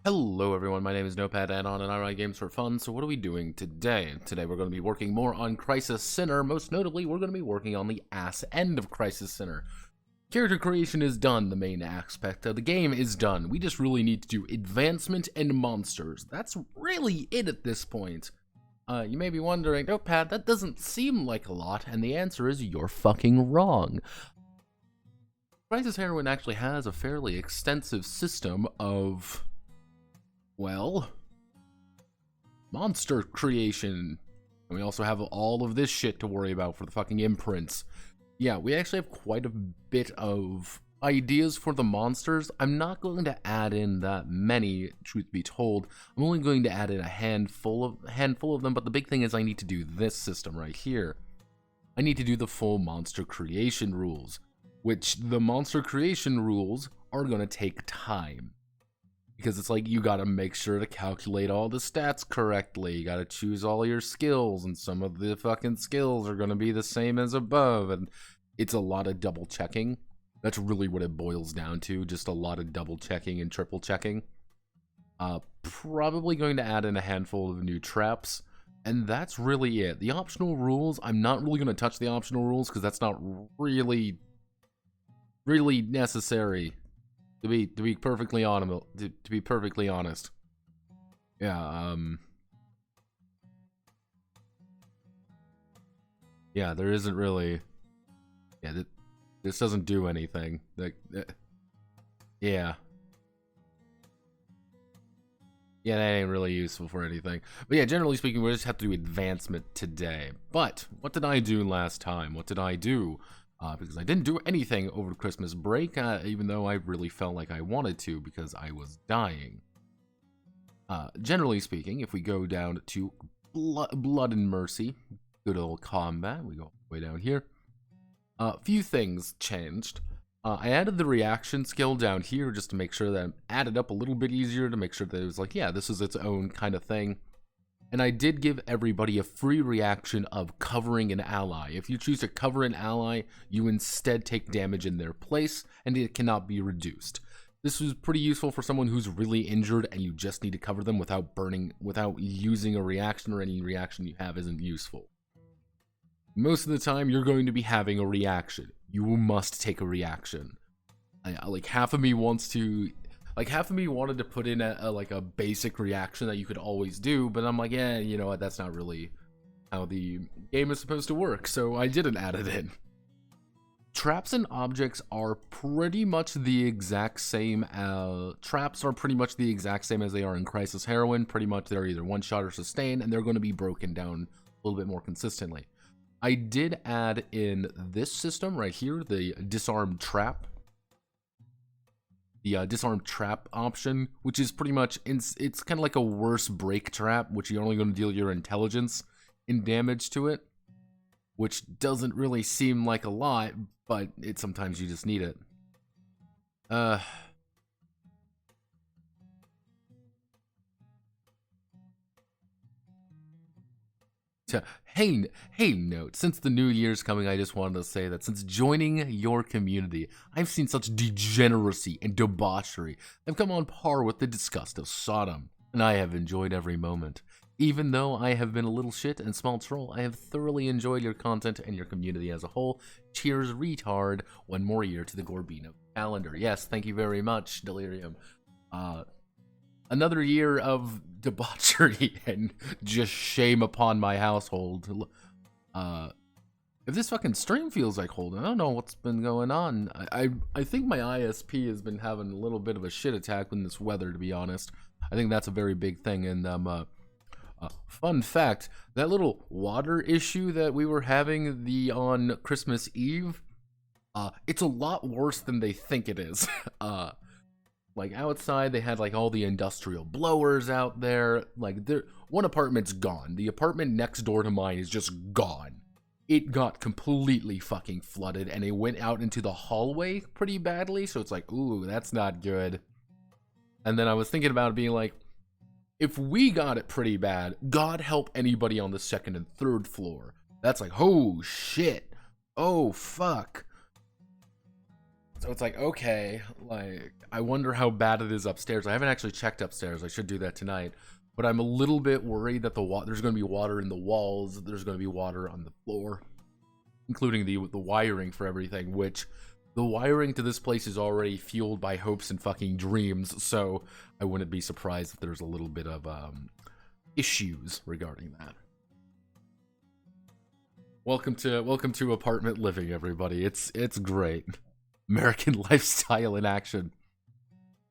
Hello everyone, my name is Notepad Anon and I write games for fun, so what are we doing today? Today we're going to be working more on Crisis Sinner. Most notably, we're going to be working on the ass end of Crisis Sinner. Character creation is done, the main aspect of the game is done. We just really need to do advancement and monsters. That's really it at this point. You may be wondering, Notepad, that doesn't seem like a lot, and the answer is you're fucking wrong. Crisis Heroine actually has a fairly extensive system of, well, monster creation. And we also have all of this shit to worry about for the fucking imprints. Yeah, we actually have quite a bit of ideas for the monsters. I'm not going to add in that many, truth be told. I'm only going to add in a handful of them, but the big thing is I need to do this system right here. I need to do the full monster creation rules, which the monster creation rules are going to take time. Because it's like, you gotta make sure to calculate all the stats correctly. You gotta choose all your skills, and some of the fucking skills are gonna be the same as above, and it's a lot of double checking. That's really what it boils down to, just a lot of double checking and triple checking. Probably going to add in a handful of new traps, and that's really it. The optional rules, I'm not really gonna touch the optional rules, because that's not really necessary. To be perfectly honest, yeah, yeah, there isn't really, yeah, this doesn't do anything. Like, yeah, that ain't really useful for anything. But yeah, generally speaking, we just have to do advancement today. But what did I do last time? What did I do? Because I didn't do anything over Christmas break, even though I really felt like I wanted to, because I was dying. Generally speaking, if we go down to Blood and Mercy, good old combat, we go way down here. A few things changed. I added the reaction skill down here just to make sure that I added up a little bit easier, to make sure that it was like, yeah, this is its own kind of thing. And I did give everybody a free reaction of covering an ally. If you choose to cover an ally, you instead take damage in their place, and it cannot be reduced. This was pretty useful for someone who's really injured and you just need to cover them without using a reaction, or any reaction you have isn't useful. Most of the time, you're going to be having a reaction. You must take a reaction. Like, half of me wanted to put in a basic reaction that you could always do, but I'm like, yeah, you know what, that's not really how the game is supposed to work, so I didn't add it in. Traps and objects are pretty much the exact same. Traps are pretty much the exact same as they are in Crisis Heroine. Pretty much they're either one-shot or sustained, and they're going to be broken down a little bit more consistently. I did add in this system right here, the disarmed trap. The disarmed trap option, which is pretty much, it's kind of like a worse break trap, which you're only going to deal your intelligence in damage to it, which doesn't really seem like a lot, but sometimes you just need it. Hey, note, since the new year's coming, I just wanted to say that since joining your community, I've seen such degeneracy and debauchery. I've come on par with the disgust of Sodom, and I have enjoyed every moment. Even though I have been a little shit and small troll, I have thoroughly enjoyed your content and your community as a whole. Cheers, retard. One more year to the Gorbino calendar. Yes, thank you very much, Delirium. Another year of debauchery and just shame upon my household. If this fucking stream feels like holding, I don't know what's been going on. I think my ISP has been having a little bit of a shit attack in this weather, to be honest. I think that's a very big thing. And fun fact, that little water issue that we were having on Christmas Eve, it's a lot worse than they think it is. Like, outside, they had, like, all the industrial blowers out there. Like, one apartment's gone. The apartment next door to mine is just gone. It got completely fucking flooded, and it went out into the hallway pretty badly, so it's like, ooh, that's not good. And then I was thinking about it being like, if we got it pretty bad, God help anybody on the second and third floor. That's like, oh, shit. Oh, fuck. So it's like, okay, like, I wonder how bad it is upstairs. I haven't actually checked upstairs. I should do that tonight. But I'm a little bit worried that there's going to be water in the walls. There's going to be water on the floor, including the wiring for everything, which the wiring to this place is already fueled by hopes and fucking dreams. So I wouldn't be surprised if there's a little bit of issues regarding that. Welcome to apartment living, everybody. It's great. American lifestyle in action.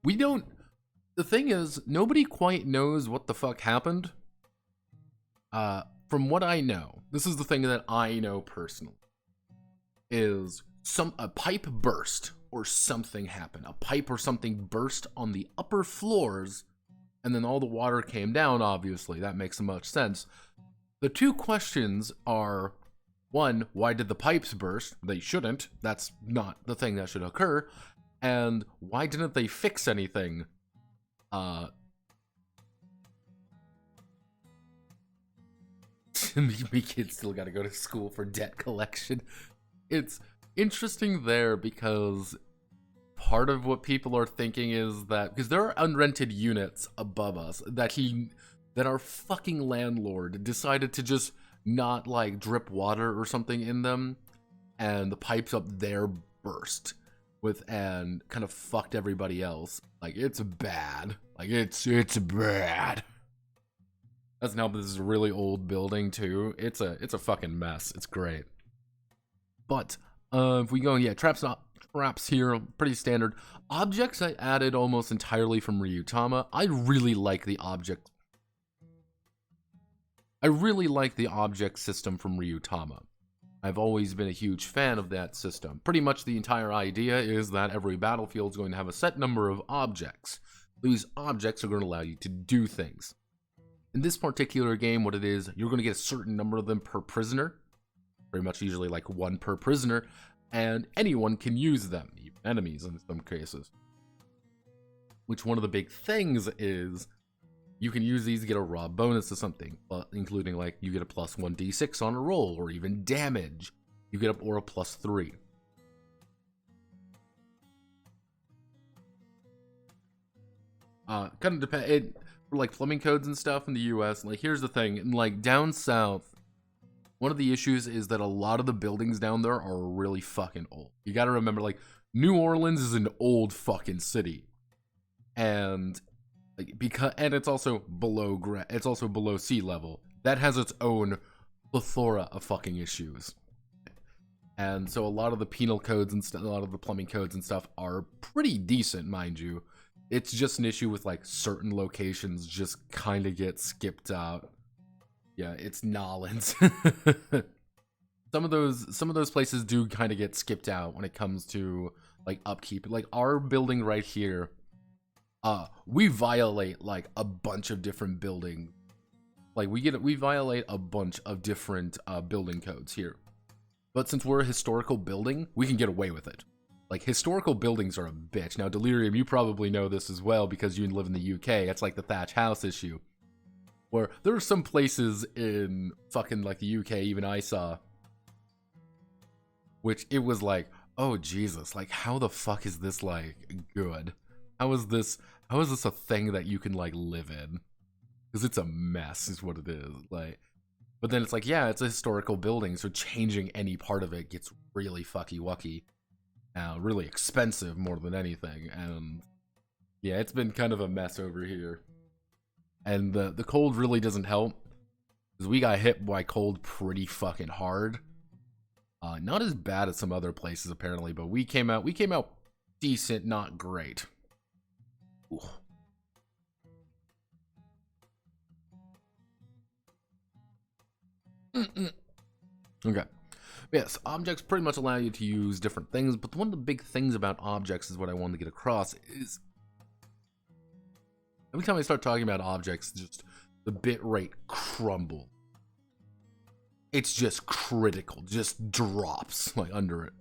The thing is, nobody quite knows what the fuck happened. From what I know, this is the thing that I know personally, is a pipe burst or something happened. A pipe or something burst on the upper floors, and then all the water came down, obviously. That makes much sense. The two questions are, one, why did the pipes burst? They shouldn't. That's not the thing that should occur. And why didn't they fix anything? Me kids still gotta go to school for debt collection. It's interesting there because part of what people are thinking is that, because there are unrented units above us that our fucking landlord decided to just not like drip water or something in them, and the pipes up there burst and kind of fucked everybody else. Like, it's bad. Like, it's bad. That's now, this is a really old building too. It's a fucking mess. It's great. But if we go, yeah, traps here, pretty standard. Objects I added almost entirely from Ryutama. I really like the object system from Ryutama. I've always been a huge fan of that system. Pretty much the entire idea is that every battlefield is going to have a set number of objects. These objects are going to allow you to do things. In this particular game, what it is, you're going to get a certain number of them per prisoner. Very much usually like one per prisoner. And anyone can use them, even enemies in some cases. Which one of the big things is, you can use these to get a raw bonus to something, including like you get a plus 1d6 on a roll, or even damage. You get or a plus 3. Kind of depend. For like plumbing codes and stuff in the US, like here's the thing, like down south, one of the issues is that a lot of the buildings down there are really fucking old. You gotta remember, like, New Orleans is an old fucking city. And like, and it's also below sea level. That has its own plethora of fucking issues. And so a lot of the penal codes and a lot of the plumbing codes and stuff are pretty decent, mind you. It's just an issue with like certain locations just kind of get skipped out. Yeah, it's Nolans. Some of those places do kind of get skipped out when it comes to like upkeep. Like our building right here, we violate like a bunch of different building. Like we violate a bunch of different building codes here. But since we're a historical building, we can get away with it. Like, historical buildings are a bitch. Now, Delirium, you probably know this as well because you live in the UK. It's like the thatch house issue. Where there are some places in fucking, like, the UK, even I saw, which it was like, oh, Jesus, like, how the fuck is this, like, good? How is this a thing that you can, like, live in? Because it's a mess, is what it is. Like, but then it's like, yeah, it's a historical building, so changing any part of it gets really fucky-wucky. Really expensive more than anything, and yeah, it's been kind of a mess over here. And the cold really doesn't help, because we got hit by cold pretty fucking hard. Not as bad as some other places apparently, but we came out decent, not great. Ooh. Okay. Yes, objects pretty much allow you to use different things, but one of the big things about objects is what I wanted to get across is, every time I start talking about objects, just the bit rate crumbles. It's just critical, just drops like under it.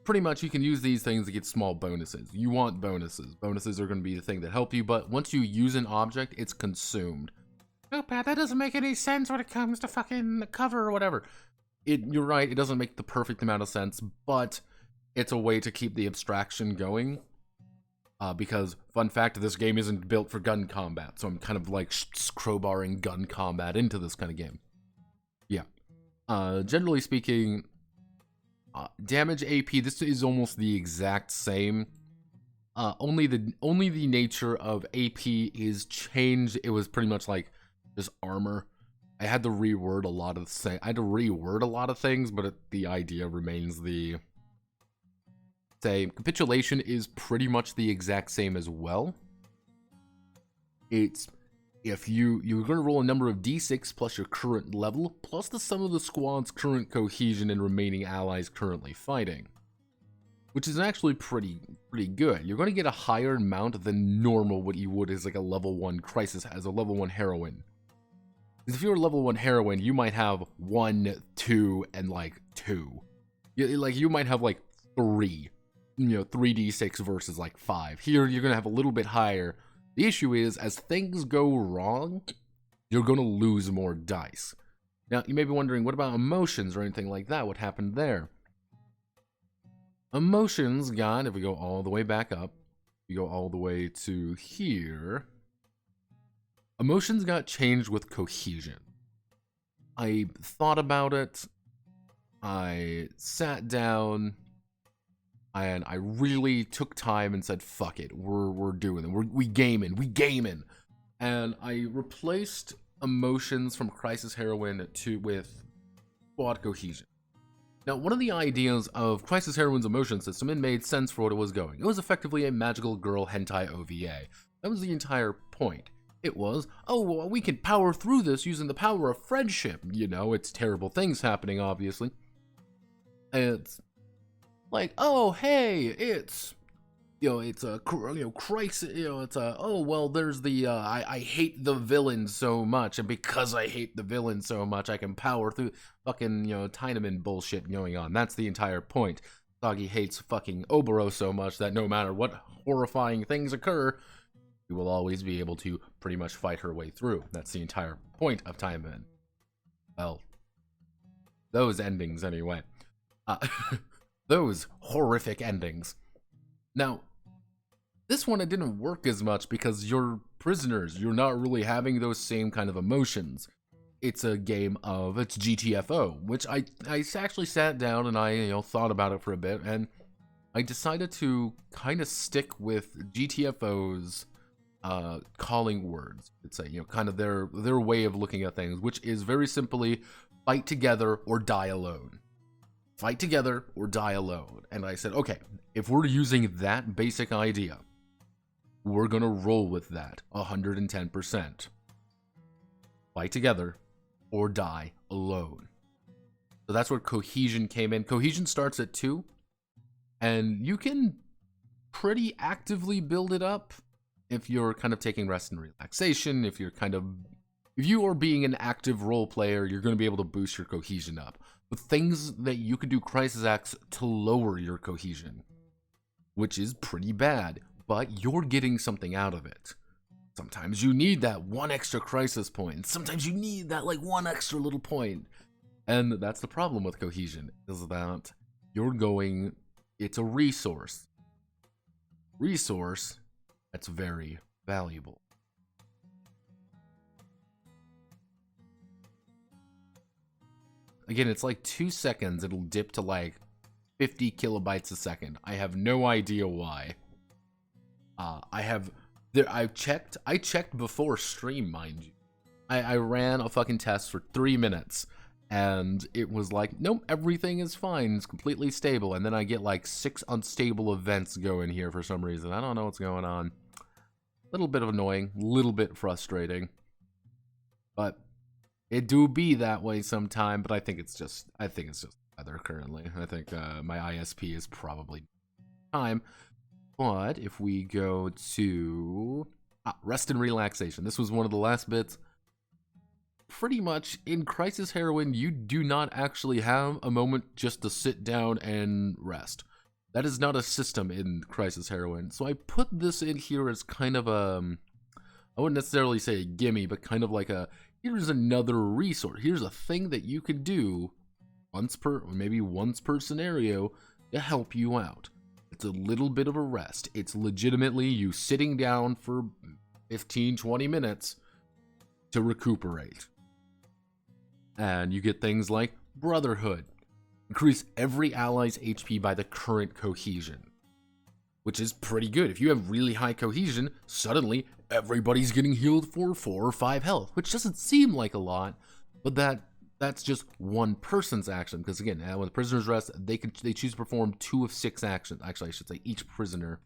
Pretty much you can use these things to get small bonuses. You want bonuses. Bonuses are going to be the thing that help you, but once you use an object, it's consumed. Oh, Pat, that doesn't make any sense when it comes to fucking cover or whatever. You're right, it doesn't make the perfect amount of sense, but it's a way to keep the abstraction going. Because, fun fact, this game isn't built for gun combat, so I'm kind of like crowbarring gun combat into this kind of game. Yeah. Generally speaking, damage AP, this is almost the exact same. Only the nature of AP is changed. It was pretty much like just armor. I had to reword a lot of things, but the idea remains the same. Capitulation is pretty much the exact same as well. It's if you're going to roll a number of d6 plus your current level plus the sum of the squad's current cohesion and remaining allies currently fighting, which is actually pretty good. You're going to get a higher amount than normal what you would as like a level 1 crisis as a level 1 heroine. Because if you're a level 1 heroine, you might have 1, 2, and like 2. You might have like 3. 3d6 versus like 5. Here, you're going to have a little bit higher. The issue is, as things go wrong, you're going to lose more dice. Now, you may be wondering, what about emotions or anything like that? What happened there? Emotions got, if we go all the way back up, we go all the way to here, emotions got changed with cohesion. I thought about it, I sat down, and I really took time and said, fuck it, we're doing it, we gaming. And I replaced emotions from Crisis Heroine with squad cohesion. Now, one of the ideas of Crisis Heroine's emotion system, it made sense for what it was going. It was effectively a magical girl hentai OVA. That was the entire point. It was, oh, well, we can power through this using the power of friendship. It's terrible things happening, obviously. It's like, oh, hey, it's a crisis, it's a, oh, well, there's the, I hate the villain so much, and because I hate the villain so much, I can power through fucking, Tiedemann bullshit going on. That's the entire point. Sagi hates fucking Oboro so much that no matter what horrifying things occur, he will always be able to pretty much fight her way through. That's the entire point of Tiedemann. Well, those endings anyway. Those horrific endings. Now, this one, it didn't work as much because you're prisoners. You're not really having those same kind of emotions. It's a game of, it's GTFO, which I actually sat down and I, thought about it for a bit, and I decided to kind of stick with GTFO's calling words. It's a, kind of their way of looking at things, which is very simply fight together or die alone. Fight together or die alone. And I said, okay, if we're using that basic idea, we're gonna roll with that 110%. Fight together or die alone. So that's where cohesion came in. Cohesion starts at 2, and you can pretty actively build it up if you're kind of taking rest and relaxation, if you are being an active role player, you're going to be able to boost your cohesion up. But things that you could do crisis acts to lower your cohesion, which is pretty bad, but you're getting something out of it. Sometimes you need that one extra crisis point. Sometimes you need that one extra little point. And that's the problem with cohesion, is that it's a resource. Resource that's very valuable. Again, it's like 2 seconds, it'll dip to 50 kilobytes a second. I have no idea why. I checked before stream, mind you. I ran a fucking test for 3 minutes, and it was like, nope, everything is fine, it's completely stable, and then I get 6 unstable events going here for some reason. I don't know what's going on. A little bit annoying, little bit frustrating, but it do be that way sometime. But I think it's just weather currently. I think my ISP is probably time. But if we go to rest and relaxation, this was one of the last bits. Pretty much in Crisis Heroine, you do not actually have a moment just to sit down and rest. That is not a system in Crisis Heroine. So I put this in here as kind of a, I wouldn't necessarily say a gimme, but kind of like a, here's another resource. Here's a thing that you can do once per scenario to help you out. It's a little bit of a rest. It's legitimately you sitting down for 15-20 minutes to recuperate. And you get things like Brotherhood. Increase every ally's HP by the current cohesion, which is pretty good. If you have really high cohesion, suddenly everybody's getting healed for 4 or 5 health, which doesn't seem like a lot, but that's just one person's action. Because again, when the prisoners rest, they choose to perform 2 of 6 actions. Actually, I should say each prisoner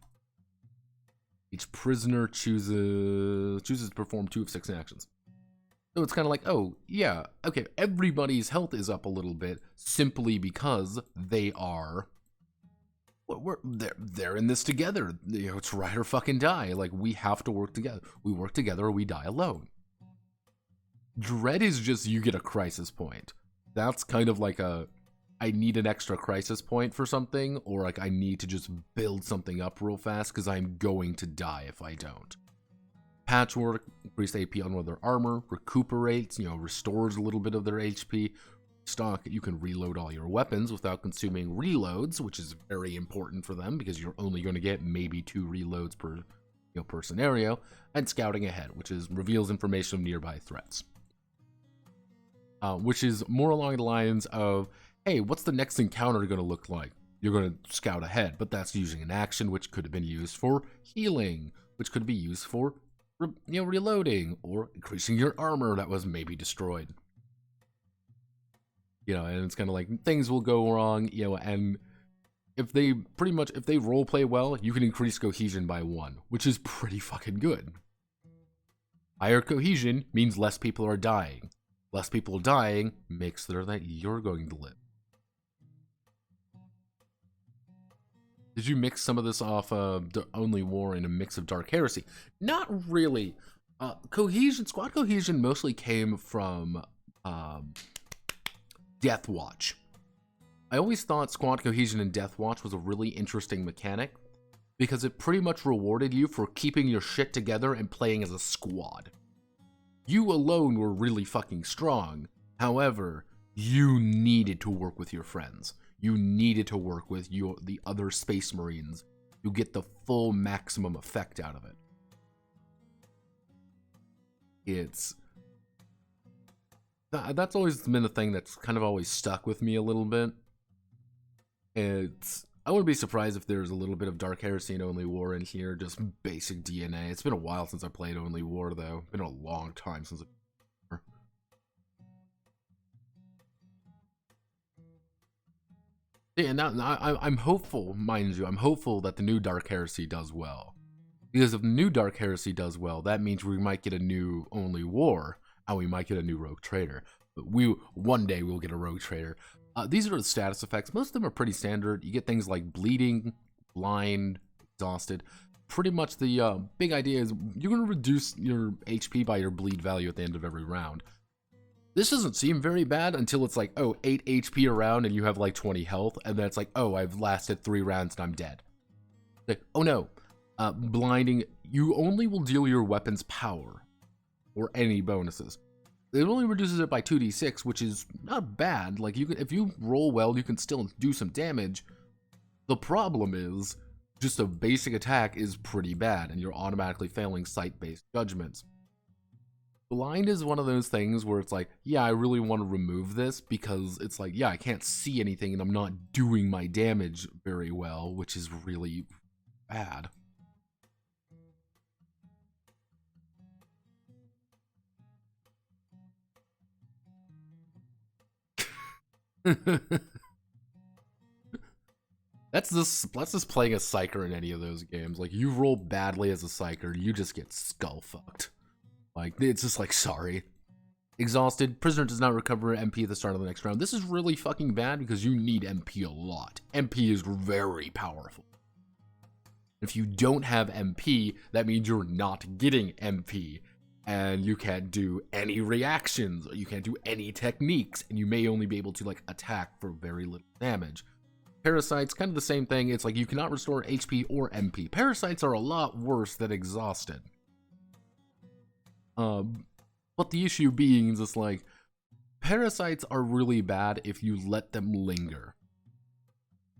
chooses to perform 2 of 6 actions. So it's kind of like, oh, yeah, okay, everybody's health is up a little bit simply because they are, they're in this together. You know, it's ride or fucking die. Like, we have to work together. We work together or we die alone. Dread is just you get a crisis point. That's kind of like I need an extra crisis point for something, or like I need to just build something up real fast because I'm going to die if I don't. Patchwork, increased AP on their armor, recuperates, restores a little bit of their HP. Stock, you can reload all your weapons without consuming reloads, which is very important for them because you're only going to get maybe 2 reloads per scenario. And scouting ahead, which reveals information of nearby threats. Which is more along the lines of, hey, what's the next encounter going to look like? You're going to scout ahead, but that's using an action which could have been used for healing, which could be used for reloading or increasing your armor that was maybe destroyed. And it's kind of like things will go wrong, and if they role play well, you can increase cohesion by 1, which is pretty fucking good. Higher cohesion means less people are dying. Less people dying makes it that you're going to live. Did you mix some of this off of the Only War in a mix of Dark Heresy? Not really. Squad cohesion mostly came from Death Watch. I always thought squad cohesion in Death Watch was a really interesting mechanic because it pretty much rewarded you for keeping your shit together and playing as a squad. You alone were really fucking strong. However, you needed to work with your friends. You needed to work with the other Space Marines to get the full maximum effect out of it. That's always been the thing that's kind of always stuck with me a little bit. I wouldn't be surprised if there's a little bit of Dark Heresy and Only War in here, just basic DNA. It's been a while since I played Only War, though. It's been a long time since Yeah, now I'm hopeful, mind you, I'm hopeful that the new Dark Heresy does well. Because if the new Dark Heresy does well, that means we might get a new Only War, and we might get a new Rogue Trader. But one day we'll get a Rogue Trader. These are the status effects. Most of them are pretty standard. You get things like bleeding, blind, exhausted. Pretty much the big idea is you're going to reduce your HP by your bleed value at the end of every round. This doesn't seem very bad until it's like, oh, 8 HP a round and you have like 20 health, and then it's like, oh, I've lasted 3 rounds and I'm dead. Like, oh no, blinding, you only will deal your weapon's power or any bonuses. It only reduces it by 2d6, which is not bad. Like, if you roll well, you can still do some damage. The problem is, just a basic attack is pretty bad, and you're automatically failing sight-based judgments. Blind is one of those things where it's like, yeah, I really want to remove this because it's like, yeah, I can't see anything and I'm not doing my damage very well, which is really bad. That's just playing a Psyker in any of those games. Like, you roll badly as a Psyker, you just get skull fucked. Like, it's just like, sorry. Exhausted. Prisoner does not recover MP at the start of the next round. This is really fucking bad because you need MP a lot. MP is very powerful. If you don't have MP, that means you're not getting MP. And you can't do any reactions, or you can't do any techniques, and you may only be able to, like, attack for very little damage. Parasites, kind of the same thing. It's like you cannot restore HP or MP. Parasites are a lot worse than Exhausted. But the issue being is it's like, parasites are really bad if you let them linger.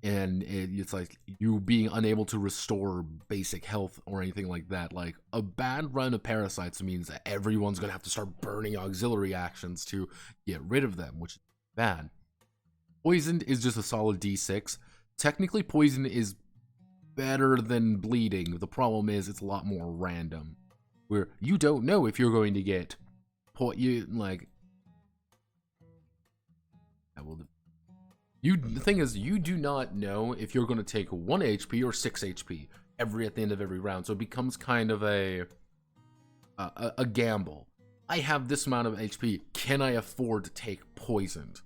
and it's like you being unable to restore basic health or anything like that. Like, a bad run of parasites means that everyone's gonna have to start burning auxiliary actions to get rid of them, which is bad. Poisoned is just a solid D6. Technically, poison is better than bleeding. The problem is it's a lot more random, where you don't know if you're going to get the thing is, you do not know if you're going to take 1 HP or 6 HP at the end of every round, so it becomes kind of a gamble. I have this amount of HP. Can I afford to take poisoned?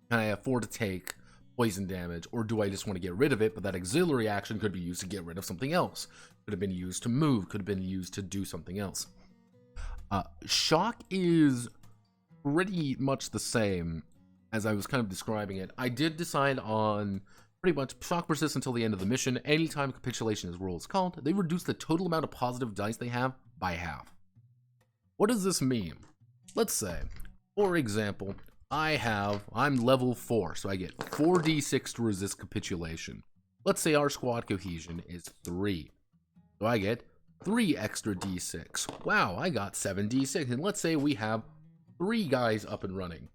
Can I afford to take poison damage, or do I just want to get rid of it? But that auxiliary action could be used to get rid of something else. Could have been used to move. Could have been used to do something else. Shock is pretty much the same as I was kind of describing it. I did decide on pretty much shock persists until the end of the mission. Anytime capitulation is roll is called, they reduce the total amount of positive dice they have by half. What does this mean? Let's say, for example, I'm level 4, so I get 4d6 to resist capitulation. Let's say our squad cohesion is 3. So I get 3 extra d6. Wow, I got 7d6. And let's say we have 3 guys up and running.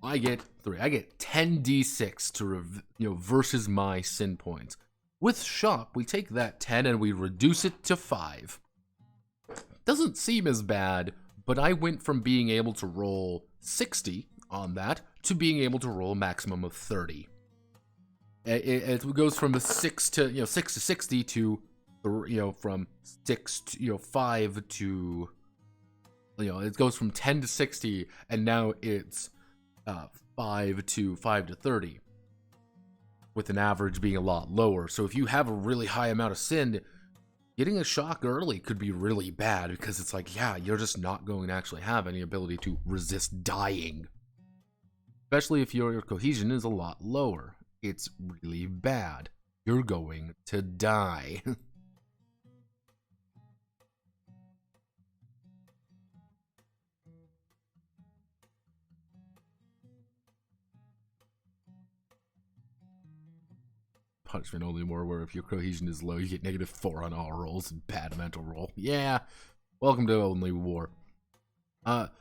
I get 3. I get 10d6 to versus my sin points. With shock, we take that 10 and we reduce it to 5. Doesn't seem as bad, but I went from being able to roll 60 on that to being able to roll a maximum of 30. It goes from a 6 to 60 to from 6 to 5 to it goes from 10 to 60, and now it's 5 to 30, with an average being a lot lower. So if you have a really high amount of sin, getting a shock early could be really bad, because it's like, yeah, you're just not going to actually have any ability to resist dying. Especially if your cohesion is a lot lower. It's really bad. You're going to die. Punishment only more, where if your cohesion is low, you get -4 on all rolls. Bad mental roll. Yeah. Welcome to Only War.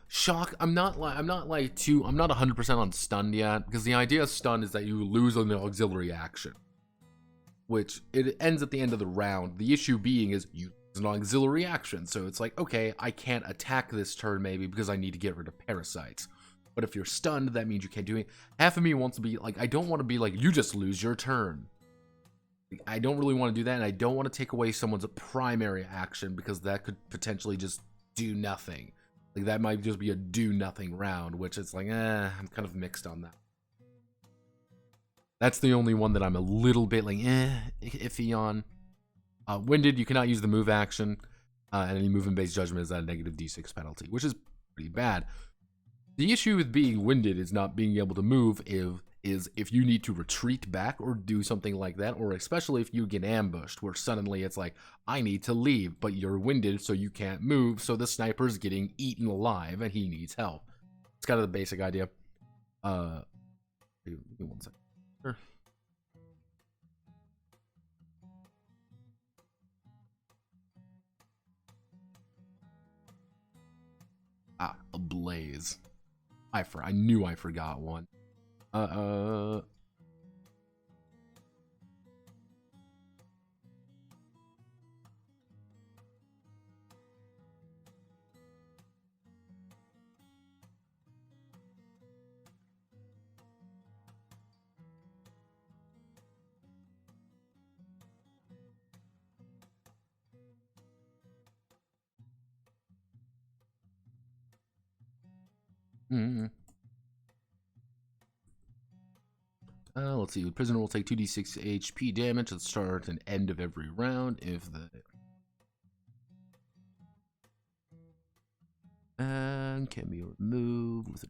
Shock. I'm not 100% on stunned yet, because the idea of stun is that you lose on the auxiliary action, which it ends at the end of the round. The issue being is you lose an auxiliary action, so it's like, okay, I can't attack this turn maybe because I need to get rid of parasites. But if you're stunned, that means you can't do it. Half of me wants to be like, I don't want to be like, you just lose your turn. I don't really want to do that, and I don't want to take away someone's primary action, because that could potentially just do nothing. Like, that might just be a do-nothing round, which is like, I'm kind of mixed on that. That's the only one that I'm a little bit like, iffy on. Winded, you cannot use the move action, and any movement-based judgment is at a -d6 penalty, which is pretty bad. The issue with being winded is not being able to move if you need to retreat back or do something like that, or especially if you get ambushed, where suddenly it's like, I need to leave, but you're winded, so you can't move, so the sniper's getting eaten alive, and he needs help. It's kind of the basic idea. Give me 1 second. Sure. A blaze. I knew I forgot one. Let's see. The prisoner will take 2d6 HP damage at the start and end of every round if the... And can be removed with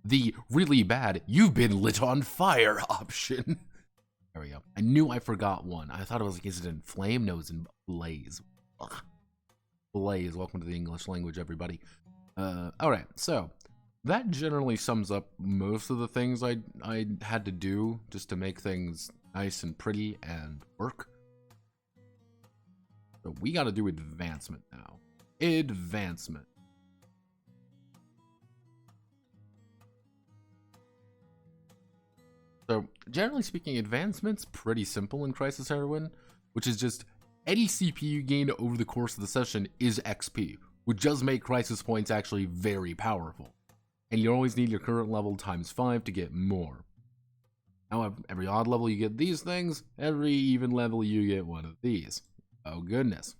the really bad "you've been lit on fire" option. There we go. I knew I forgot one. I thought it was like, is it in flame? No, it's in blaze. Ugh. Blaze. Welcome to the English language, everybody. Alright, so that generally sums up most of the things I had to do just to make things nice and pretty and work. So we got to do advancement now. Advancement. So generally speaking, advancement's pretty simple in Crisis Heroine, which is just any CPU gained over the course of the session is XP, which does make Crisis points actually very powerful. And you always need your current level times 5 to get more. However, every odd level you get these things, every even level you get one of these. Oh goodness.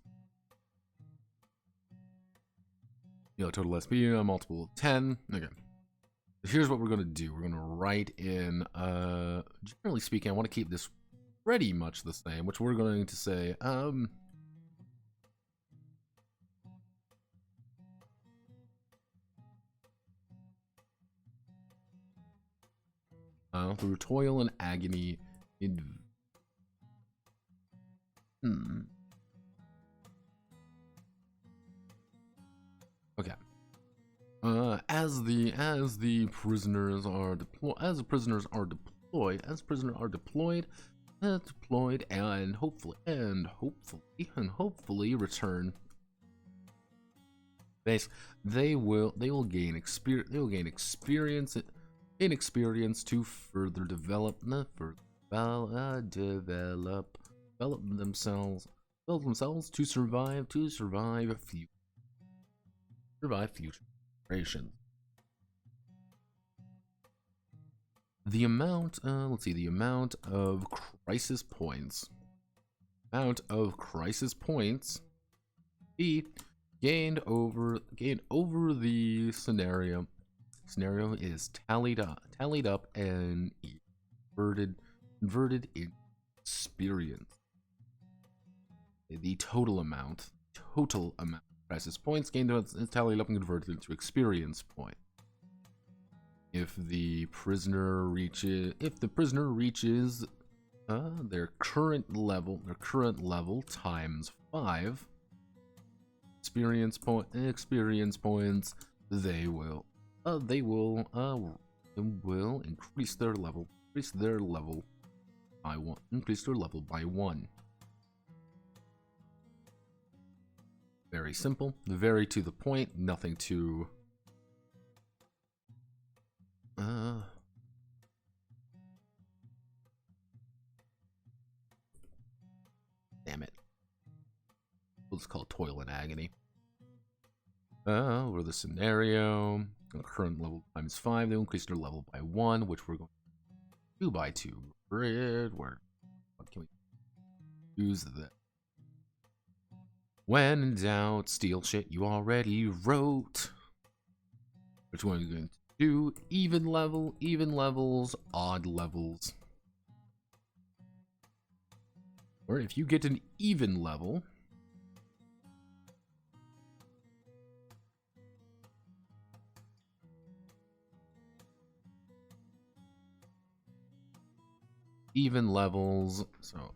You know, total SP, a multiple of 10. Okay. So here's what we're going to do. We're going to write in, generally speaking, I want to keep this pretty much the same, which we're going to say, through toil and agony Okay. As the prisoners are deployed, and hopefully return. They will gain experience. Gain experience to further develop themselves to survive future generations. The amount, let's see, the amount of crisis points. Be gained over the scenario. Scenario is tallied up and converted in experience. The total amount of crisis points gained is tallied up and converted into experience point. If the prisoner reaches their current level times 5 experience points, they will increase their level by 1. Very simple, very to the point, nothing too damn it. We'll just call it toil and agony. Or the scenario, current level times 5, they will increase their level by 1, which we're going to do by 2 grid. What can we use that? When in doubt, steal shit you already wrote. Which one are you going to do? Even levels, odd levels. Or if you get an even level, even levels, so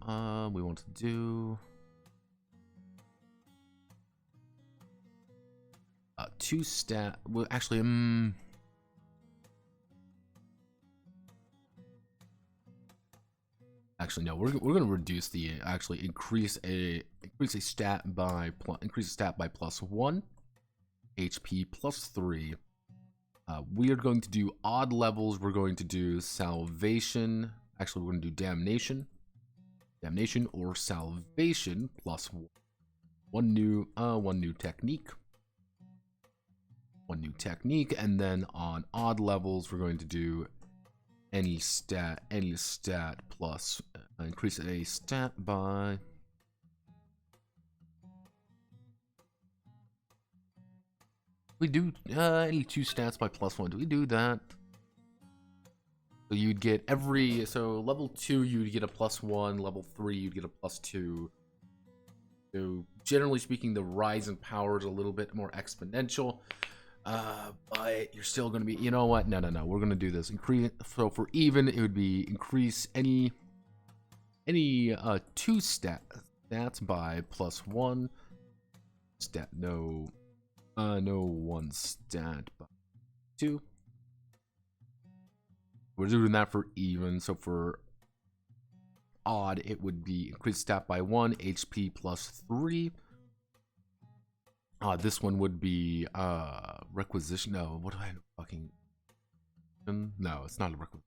we want to do 2 stat, well actually no, we're going to reduce the increase a stat by +1 HP +3. We are going to do odd levels. We're going to do salvation. Actually, we're going to do damnation or salvation +1. One new technique. And then on odd levels, we're going to do any stat plus increase a stat by we do any 2 stats by +1. Do we do that? So you'd get level 2 you'd get a +1, level 3 you'd get a +2. So generally speaking, the rise in power is a little bit more exponential. But you're still going to be, you know what? No. We're going to do this. Increase. So for even, it would be increase any 2 stats by +1. No 1 stat by 2. We're doing that for even. So for odd, it would be increase stat by 1, HP plus 3. This one would be requisition. No, what do I fucking? No, it's not a requisition.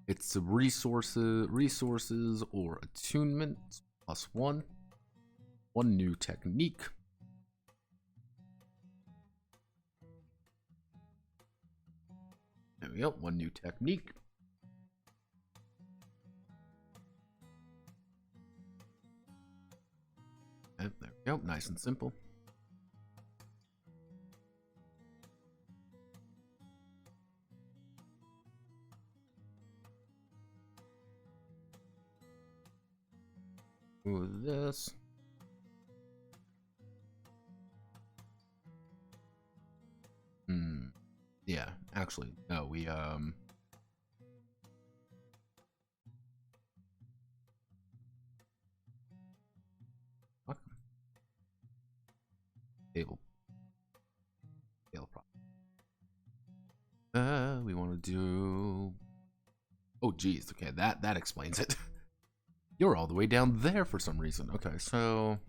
It's a resources or attunement plus 1. One new technique. There we go. One new technique. And there we go. Nice and simple. With this. Yeah, actually, no, we what? Table we want to do. Oh, geez. Okay, that explains it. You're all the way down there for some reason. Okay, so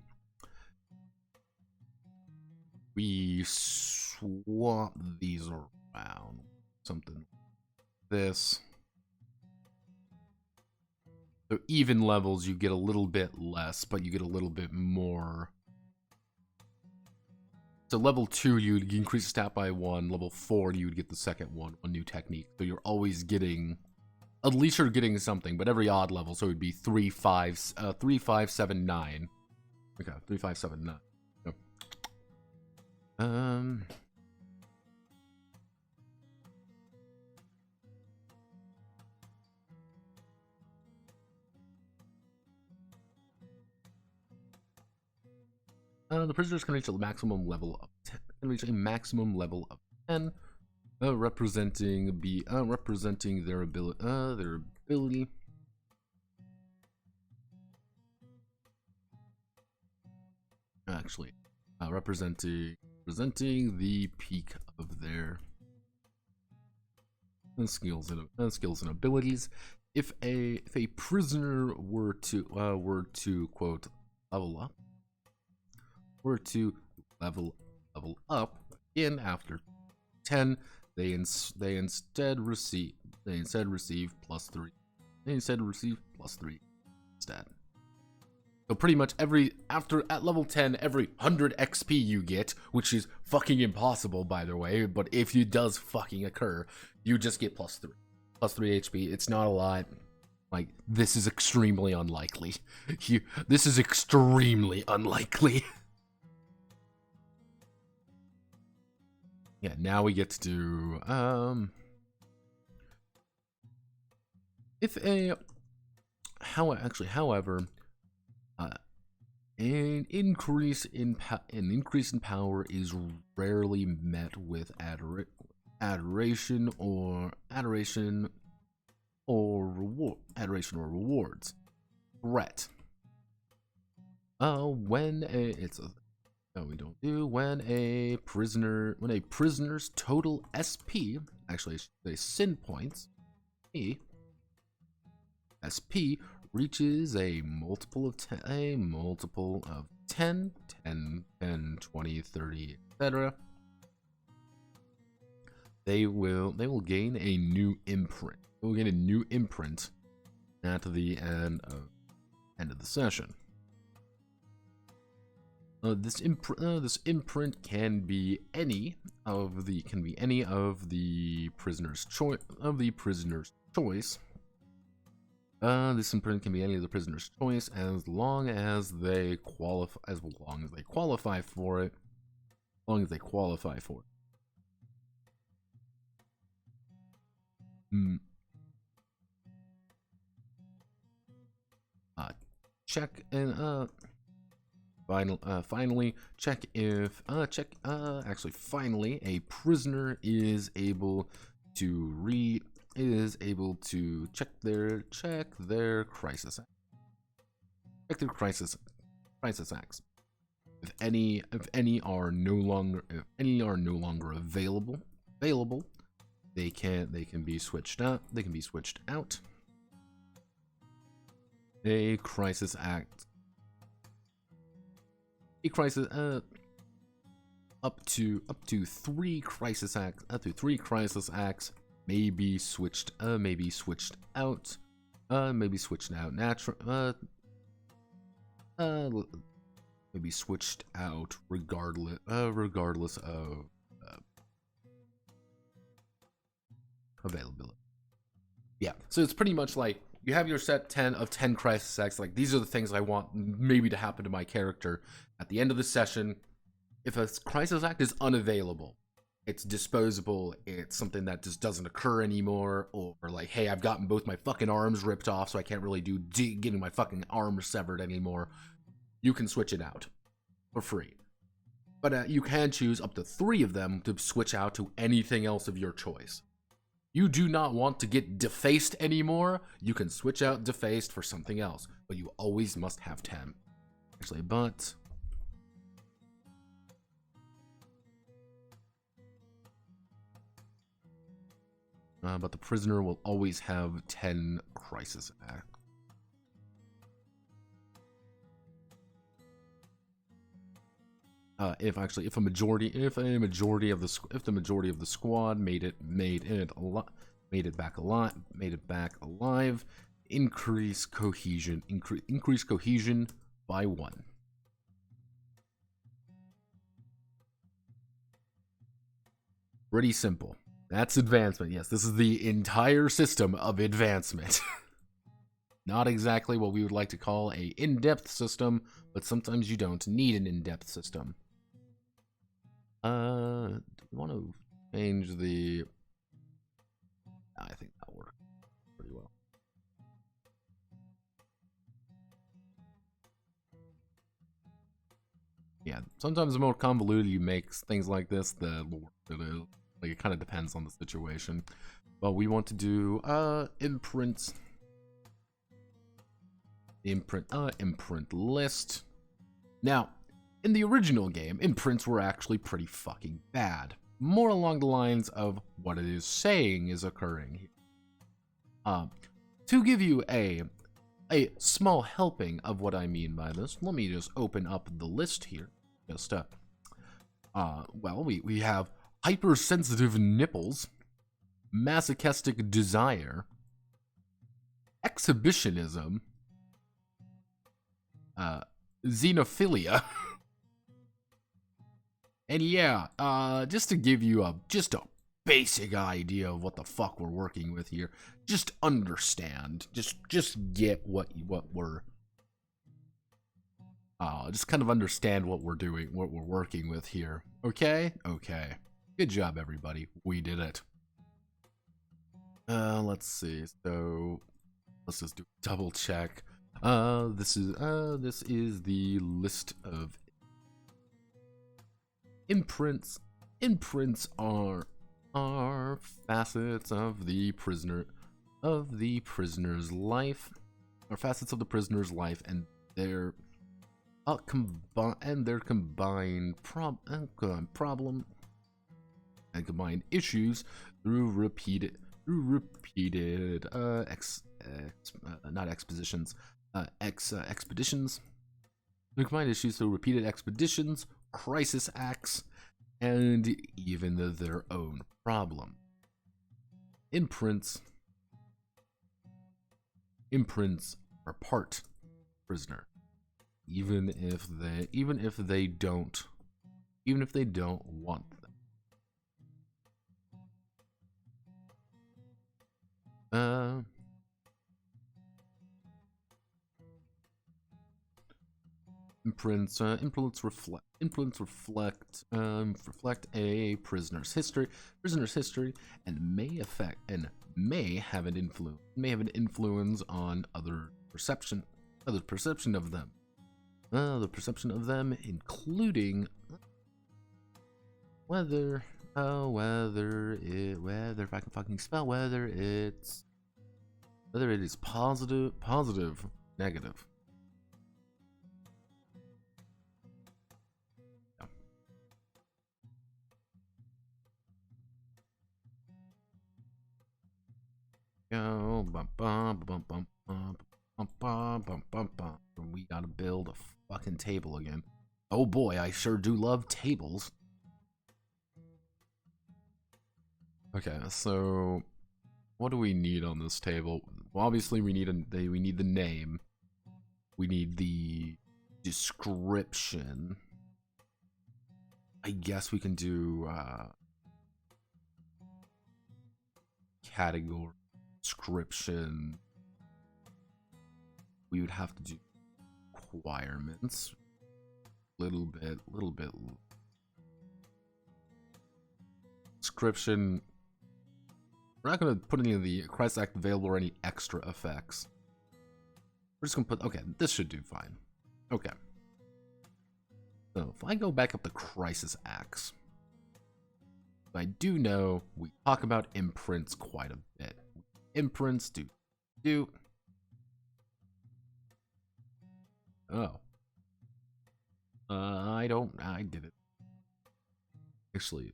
we swap these around. Something like this. So even levels, you get a little bit less, but you get a little bit more. So level 2, you'd increase stat by 1. Level 4, you would get the second one new technique. So you're always getting, at least you're getting something, but every odd level. So it would be 3, 5, 7, 9. Okay, 3, 5, 7, 9. Yep. The prisoners can reach a maximum level of 10. Can reach a maximum level of 10, representing their ability. Actually, representing the peak of their skills and abilities. If a prisoner were to quote level up. Were to level up again after 10, they instead receive plus 3. They instead receive plus 3 instead. So pretty much at level 10, every 100 XP you get, which is fucking impossible by the way, but if it does fucking occur, you just get plus 3 HP. It's not a lot. Like, this is extremely unlikely. This is extremely unlikely. Yeah, now we get to do, however, an increase in power is rarely met with adoration or rewards. Threat. When a prisoner's total SP, actually I should say sin points, SP reaches a multiple of 10, 20, 30, etc. They will gain a new imprint. They will gain a new imprint at the end of the session. This imprint can be any of the prisoner's choice. This imprint can be any of the prisoner's choice as long as they qualify for it. Check and finally, finally, a prisoner is able to check their crisis acts. If any are no longer available, They can be switched out. They can be switched out. A crisis act. A crisis up to 3 crisis acts. Up to 3 crisis acts may be switched out. Maybe switched out natural. Maybe switched out regardless of availability. Yeah, so it's pretty much like you have your set 10 of 10 crisis acts. Like, these are the things I want maybe to happen to my character at the end of the session. If a crisis act is unavailable, it's disposable, it's something that just doesn't occur anymore, or like, hey, I've gotten both my fucking arms ripped off, so I can't really do getting my fucking arms severed anymore, you can switch it out for free. But you can choose up to 3 of them to switch out to anything else of your choice. You do not want to get defaced anymore, you can switch out defaced for something else, but you always must have 10. Actually, but the prisoner will always have 10 crisis acts. If a majority of the squad made it back alive, increase cohesion by 1. Pretty simple. That's advancement. Yes, this is the entire system of advancement. Not exactly what we would like to call a in-depth system, but sometimes you don't need an in-depth system. Do we want to change the... I think that'll work pretty well. Yeah, sometimes the more convoluted you make things like this, the more it is. Like, it kind of depends on the situation. But we want to do imprint list. Now, in the original game, imprints were actually pretty fucking bad. More along the lines of what it is saying is occurring here. To give you a small helping of what I mean by this, let me just open up the list here. Just well, we have hypersensitive nipples, masochistic desire, exhibitionism, xenophilia. And yeah, just to give you a basic idea of what the fuck we're working with here, just understand, just get what we're just kind of understand what we're doing, what we're working with here. Okay? Okay. Good job, everybody. We did it. Let's see. So let's just do a double check. This is the list of imprints. Imprints are facets of the prisoner's life, or facets of the prisoner's life, and their combined issues through repeated expeditions. The combined issues through repeated expeditions, crisis acts, and even their own problem. Imprints are part prisoner, even if they don't want them. Imprints reflect a prisoner's history, and may have an influence on other perception of them. The perception of them, including whether if I can fucking spell, whether it is positive, negative. We gotta build a fucking table again. Oh boy, I sure do love tables. Okay, so what do we need on this table? Well, obviously we need the name. We need the description. I guess we can do category, description. We would have to do requirements. Little bit. Description. We're not going to put any of the Christ Act available or any extra effects. We're just going to put, okay, this should do fine. Okay. So if I go back up to Crisis Acts, I do know we talk about imprints quite a bit. Imprints do. Oh. I did it. Actually.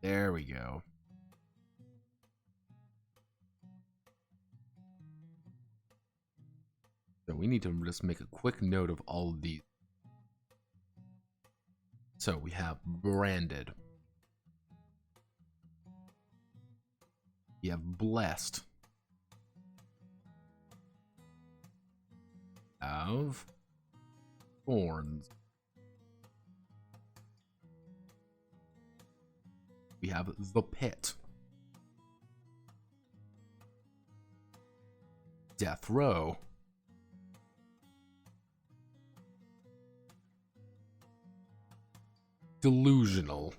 There we go. So we need to just make a quick note of all of these. So we have branded. We have blessed. Have thorns. We have the pit. Death row. Delusional.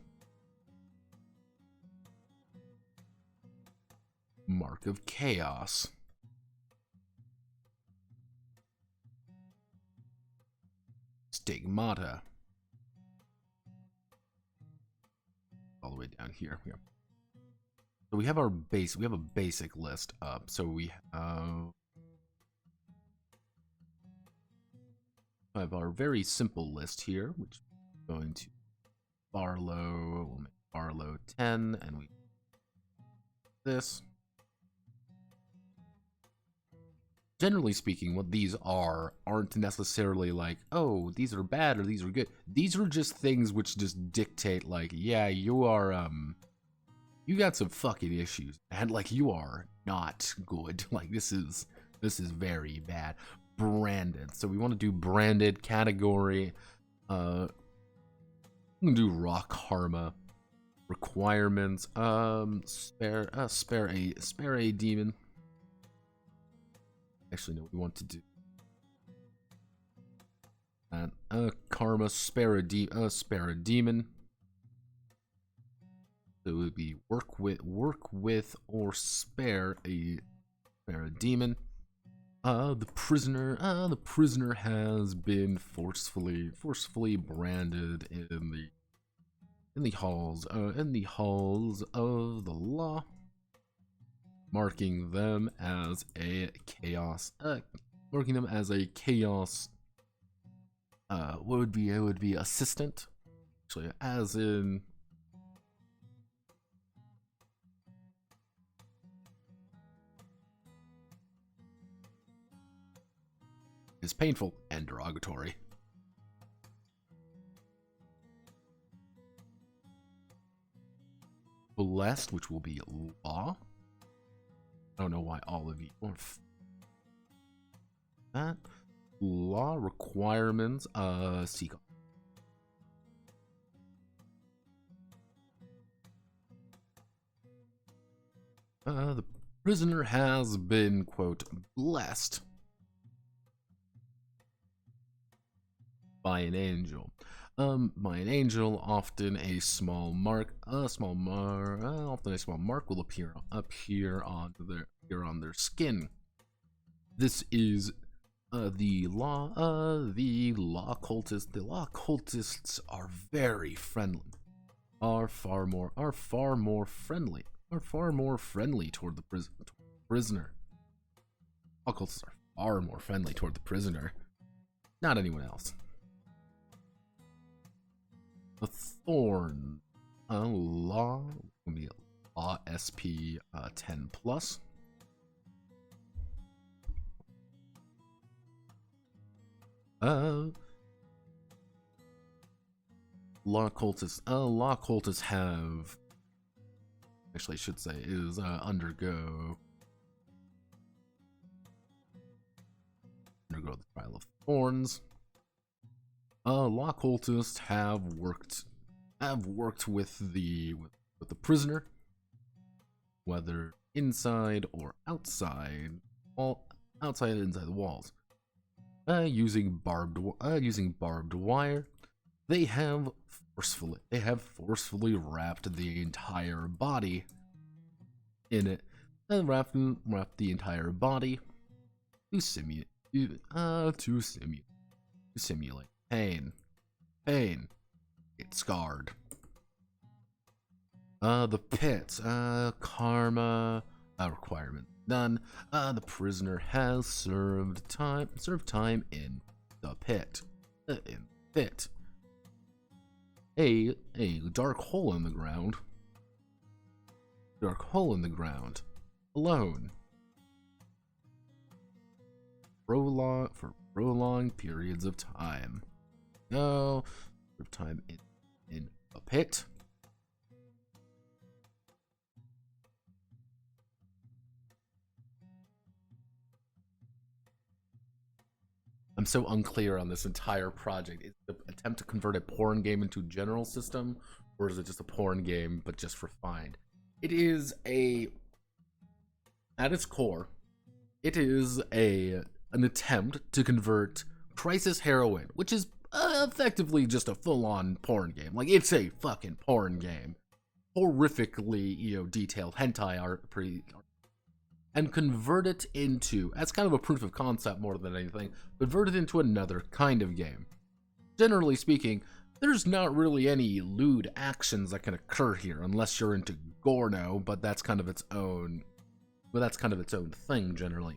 Mark of chaos. Stigmata. All the way down here. Yeah. So we have our base. We have a basic list up. So we have our very simple list here, which is going to Barlow. We'll make Barlow 10, and we this. Generally speaking, what these aren't necessarily like, oh, these are bad or these are good. These are just things which just dictate, like, yeah, you are, you got some fucking issues, and like, you are not good. Like, this is very bad. Branded. So we want to do branded category. We can do raw karma. Requirements. Spare a demon. Actually, no, we want to do and karma, spare a demon. So it would be work with or spare a demon. The prisoner has been forcefully branded in the halls of the law, marking them as a chaos. What would be? It would be assistant. Actually, as in. Is painful and derogatory. Blessed, which will be law. I don't know why all of you are that. Law requirements, seek. The prisoner has been, quote, blessed by an angel. By an angel, often a small mark will appear on their skin. This is the law. The law cultists are very friendly. Are far more friendly toward the prisoner. Law cultists are far more friendly toward the prisoner, not anyone else. The Thorn. Law. Gonna be Law SP 10 plus. Law cultists have, actually I should say, is undergo the Trial of Thorns. Law cultists have worked with the prisoner, whether inside or outside, outside and inside the walls, using barbed wire. They have forcefully wrapped the entire body in it, and wrapped the entire body to simulate pain. It's scarred. The pit. Karma. Requirement done. The prisoner has served time in the pit. A dark hole in the ground. Alone. For prolonged periods of time. No. Time in a pit. I'm so unclear on this entire project. Is it an attempt to convert a porn game into a general system, or is it just a porn game but just refined? It is at its core, it is an attempt to convert Crisis Heroine, which is effectively just a full-on porn game. Like, it's a fucking porn game. Horrifically, detailed hentai art, and convert it into, as kind of a proof of concept more than anything, convert it into another kind of game. Generally speaking, there's not really any lewd actions that can occur here, unless you're into Gorno, but that's kind of its own thing, generally.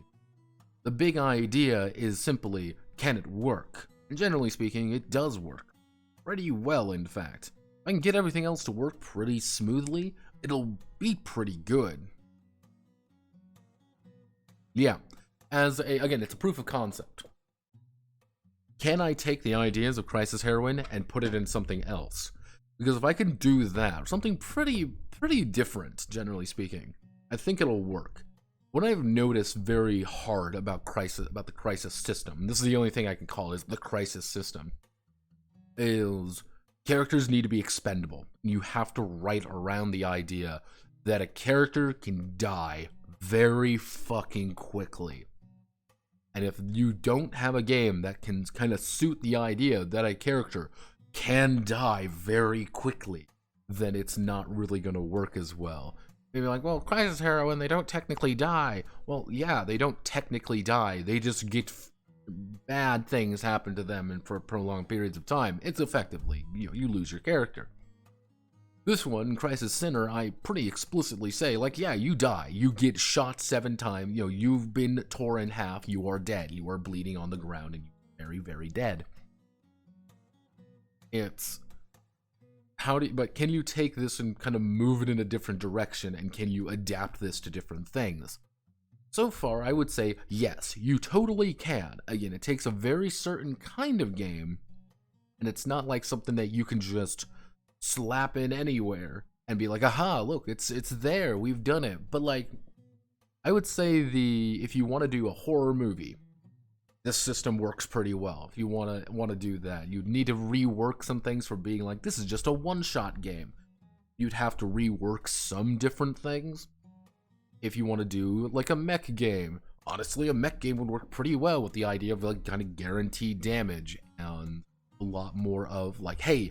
The big idea is simply, can it work? And generally speaking, it does work. Pretty well, in fact. If I can get everything else to work pretty smoothly, it'll be pretty good. Yeah, again, it's a proof of concept. Can I take the ideas of Crisis Heroine and put it in something else? Because if I can do that, something pretty different, generally speaking, I think it'll work. What I've noticed very hard about the Crisis system, and this is the only thing I can call is the Crisis system, is characters need to be expendable. You have to write around the idea that a character can die very fucking quickly. And if you don't have a game that can kind of suit the idea that a character can die very quickly, then it's not really going to work as well. Maybe like, well, Crisis Heroine, they don't technically die. Well, yeah, they don't technically die. They just get bad things happen to them and for prolonged periods of time. It's effectively, you lose your character. This one, Crisis Sinner, I pretty explicitly say, like, yeah, you die. You get shot 7 times. You've been torn in half. You are dead. You are bleeding on the ground, and you're very, very dead. But can you take this and kind of move it in a different direction, and can you adapt this to different things? So far, I would say, yes, you totally can. Again, it takes a very certain kind of game, and it's not like something that you can just slap in anywhere and be like, aha, look, it's there, we've done it. But like, I would say if you want to do a horror movie, this system works pretty well. If you want to do that, you'd need to rework some things for being like, this is just a one-shot game. You'd have to rework some different things. If you want to do like a mech game, honestly, a mech game would work pretty well with the idea of like kind of guaranteed damage and a lot more of like, hey,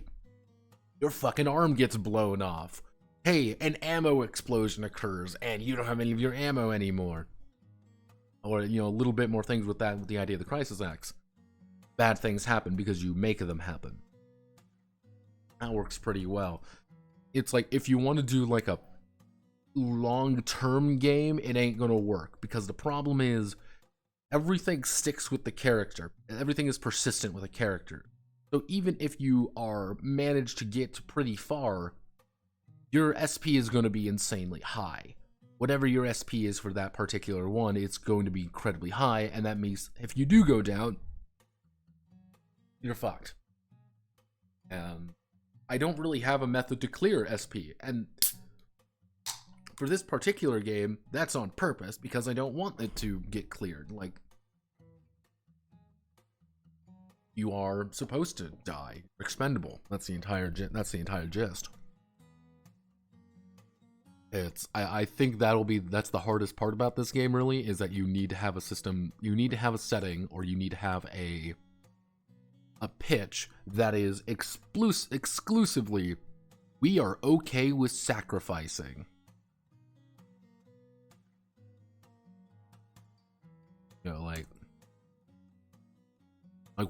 your fucking arm gets blown off. Hey, an ammo explosion occurs, and you don't have any of your ammo anymore. Or, a little bit more things with that, with the idea of the Crisis Acts. Bad things happen because you make them happen. That works pretty well. It's like, if you want to do like a long-term game, it ain't gonna work. Because the problem is, everything sticks with the character. Everything is persistent with a character. So even if you are managed to get pretty far, your SP is going to be insanely high. Whatever your SP is for that particular one, it's going to be incredibly high, and that means if you do go down, you're fucked. I don't really have a method to clear SP, and for this particular game, that's on purpose, because I don't want it to get cleared. Like, you are supposed to die. Expendable. That's the entire gist. I think that's the hardest part about this game, really, is that you need to have a system, you need to have a setting, or you need to have a pitch that is exclusively, we are okay with sacrificing. You know, like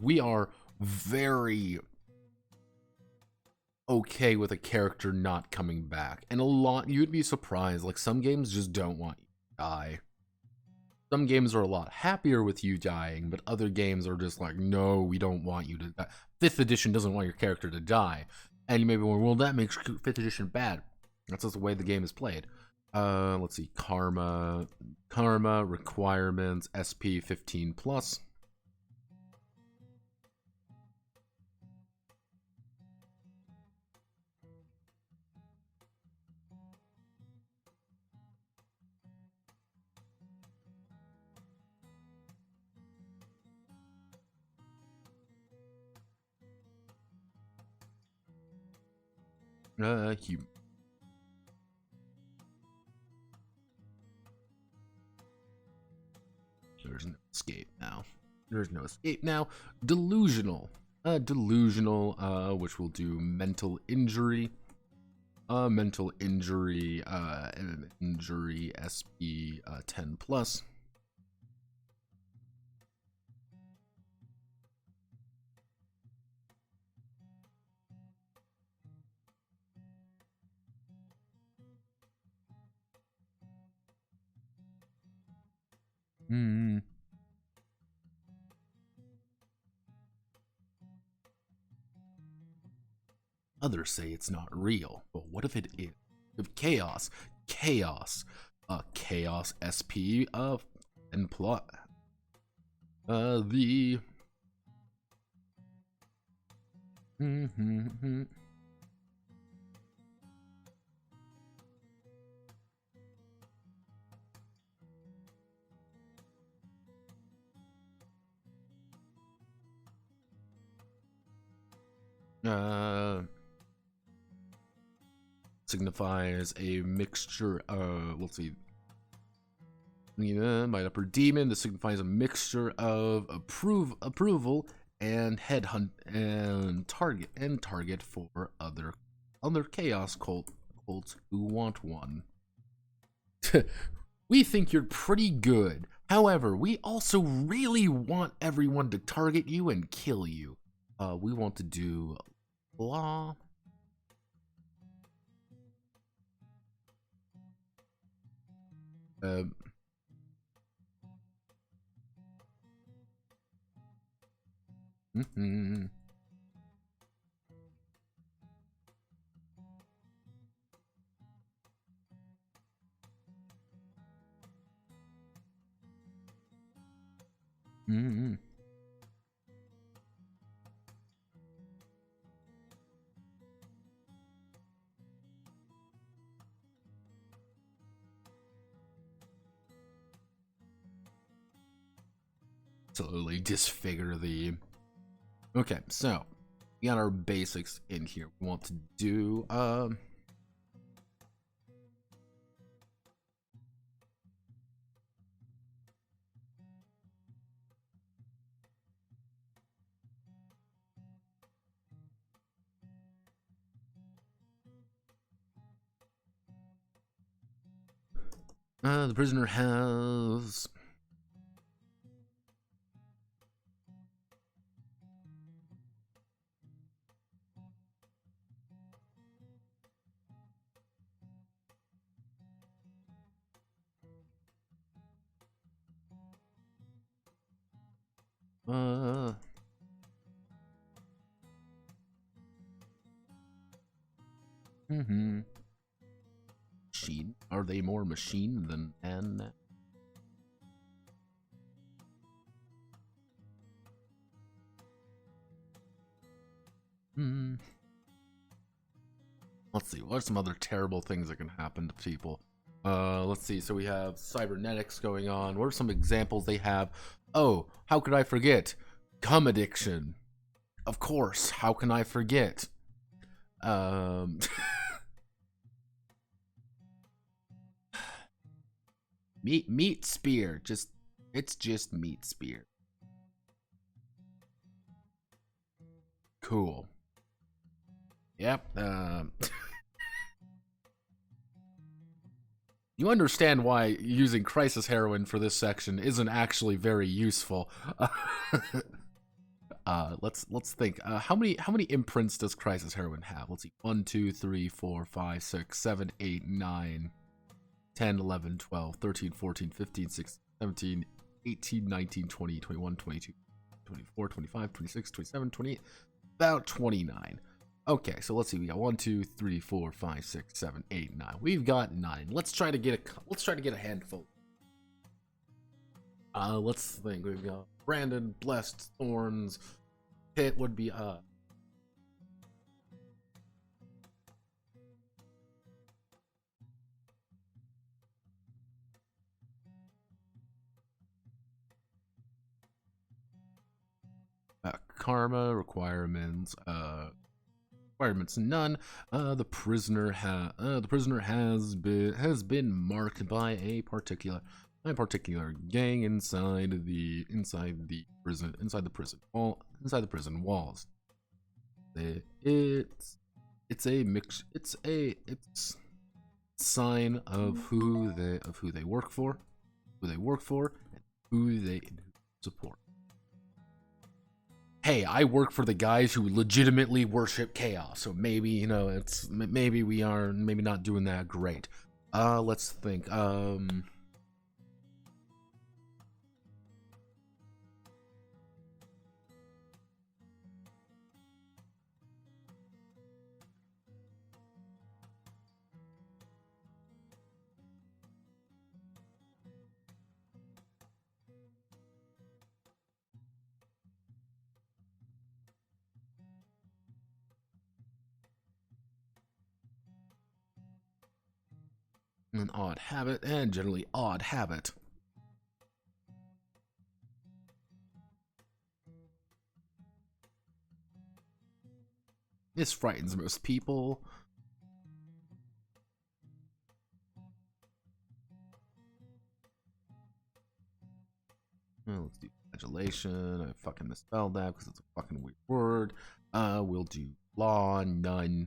we are very okay with a character not coming back. And you'd be surprised, like, some games just don't want you to die. Some games are a lot happier with you dying, but other games are just like, no, we don't want you to die. 5th edition doesn't want your character to die. And you may be wondering, well, that makes 5th edition bad. That's just the way the game is played. Let's see, Karma requirements, SP 15 plus. There's no escape now. There's no escape now. Delusional. Which will do mental injury. Mental injury, injury SP 10 plus. Others say it's not real, but what if it is? If chaos, chaos SP and plot the signifies a mixture, let's see, my upper demon. This signifies a mixture of approval and headhunt and target for other chaos cults who want one. We think you're pretty good. However, we also really want everyone to target you and kill you. We want to do law. Slowly disfigure the. Okay, so we got our basics in here. We want to do the prisoner has Mm-hmm. Machine. Are they more machine than man? Hmm. Let's see. What are some other terrible things that can happen to people? Let's see. So we have cybernetics going on. What are some examples they have? Oh, how could I forget? Cum addiction. Of course. How can I forget? Um, meat spear. It's just meat spear. Cool. Yep. You understand why using crisis heroin for this section isn't actually very useful. Let's think. How many imprints does crisis heroin have? Let's see. 1, 2, 3, 4, 5, 6, 7, 8, 9, 10, 11, 12, 13, 14, 15, 16, 17, 18, 19, 20, 21, 22, 24, 25, 26, 27, 28, about 29. Okay, so let's see. We got 1, 2, 3, 4, 5, 6, 7, 8, 9. We've got 9. Let's try to get a handful. Let's think. We've got Brandon, Blessed, Thorns. Pit would be karma requirements. Requirements none. The prisoner has been marked by a particular gang inside the prison walls. It's a mix. It's sign of who they work for, and who they support. Hey, I work for the guys who legitimately worship chaos, so maybe, maybe we are maybe not doing that great. Let's think. An odd habit, and generally odd habit. This frightens most people. Let's do flagellation. I fucking misspelled that because it's a fucking weird word. We'll do law, none.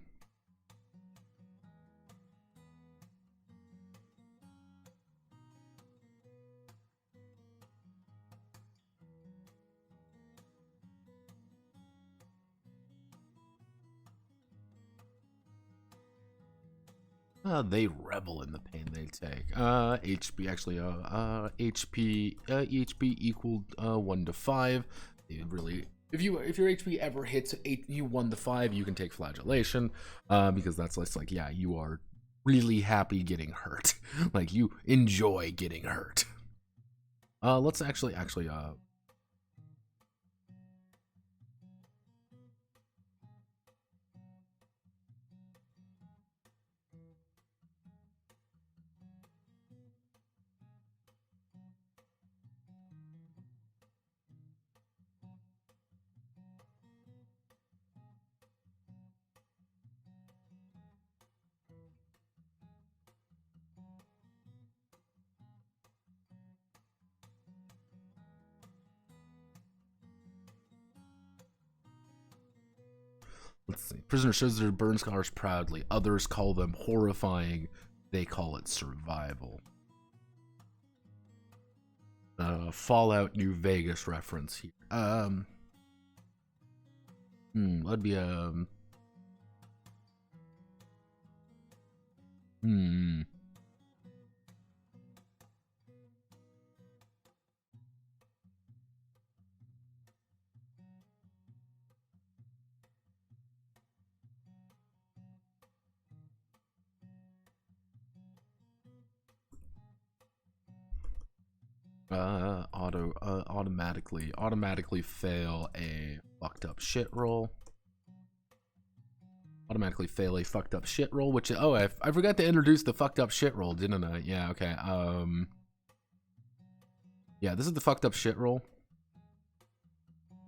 They revel in the pain they take. HP actually. HP equal 1 to 5. It really, if your HP ever hits 1 to 5, you can take flagellation. Because that's like, yeah, you are really happy getting hurt. Like, you enjoy getting hurt. Let's actually. Let's see. Prisoner shows their burn scars proudly. Others call them horrifying. They call it survival. Fallout New Vegas reference here. That'd be Automatically fail a fucked up shit roll. Automatically fail a fucked up shit roll, which, oh, I forgot to introduce the fucked up shit roll, didn't I? Yeah, okay. Yeah, this is the fucked up shit roll.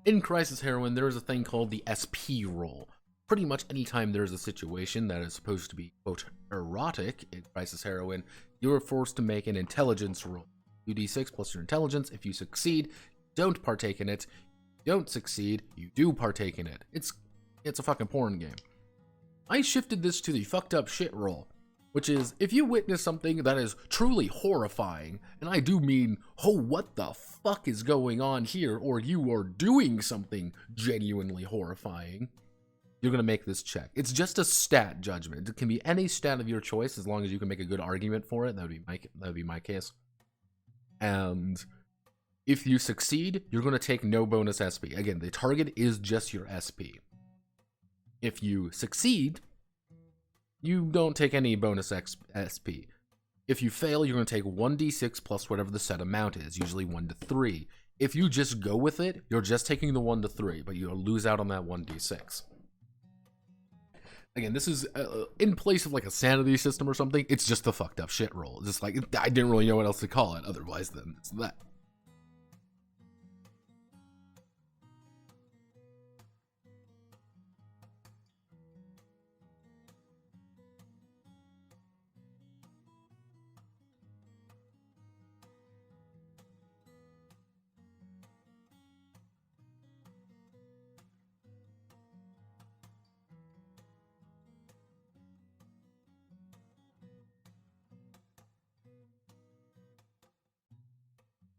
In Crisis Heroine, there is a thing called the SP roll. Pretty much anytime there's a situation that is supposed to be, quote, erotic in Crisis Heroine, you are forced to make an intelligence roll. 2d6 plus your intelligence. If you succeed, don't partake in it. Don't succeed, you do partake in it. It's a fucking porn game. I shifted this to the fucked up shit roll, which is if you witness something that is truly horrifying, and I do mean, oh, what the fuck is going on here, or you are doing something genuinely horrifying, you're going to make this check. It's just a stat judgment. It can be any stat of your choice as long as you can make a good argument for it. That would be my case. And if you succeed, you're going to take no bonus SP. Again, the target is just your SP. If you succeed, you don't take any bonus SP. If you fail, you're going to take 1d6 plus whatever the set amount is, usually 1 to 3. If you just go with it, you're just taking the 1 to 3, but you'll lose out on that 1d6. Again, this is in place of like a sanity system or something. It's just the fucked up shit roll. Just like, I didn't really know what else to call it otherwise than it's that.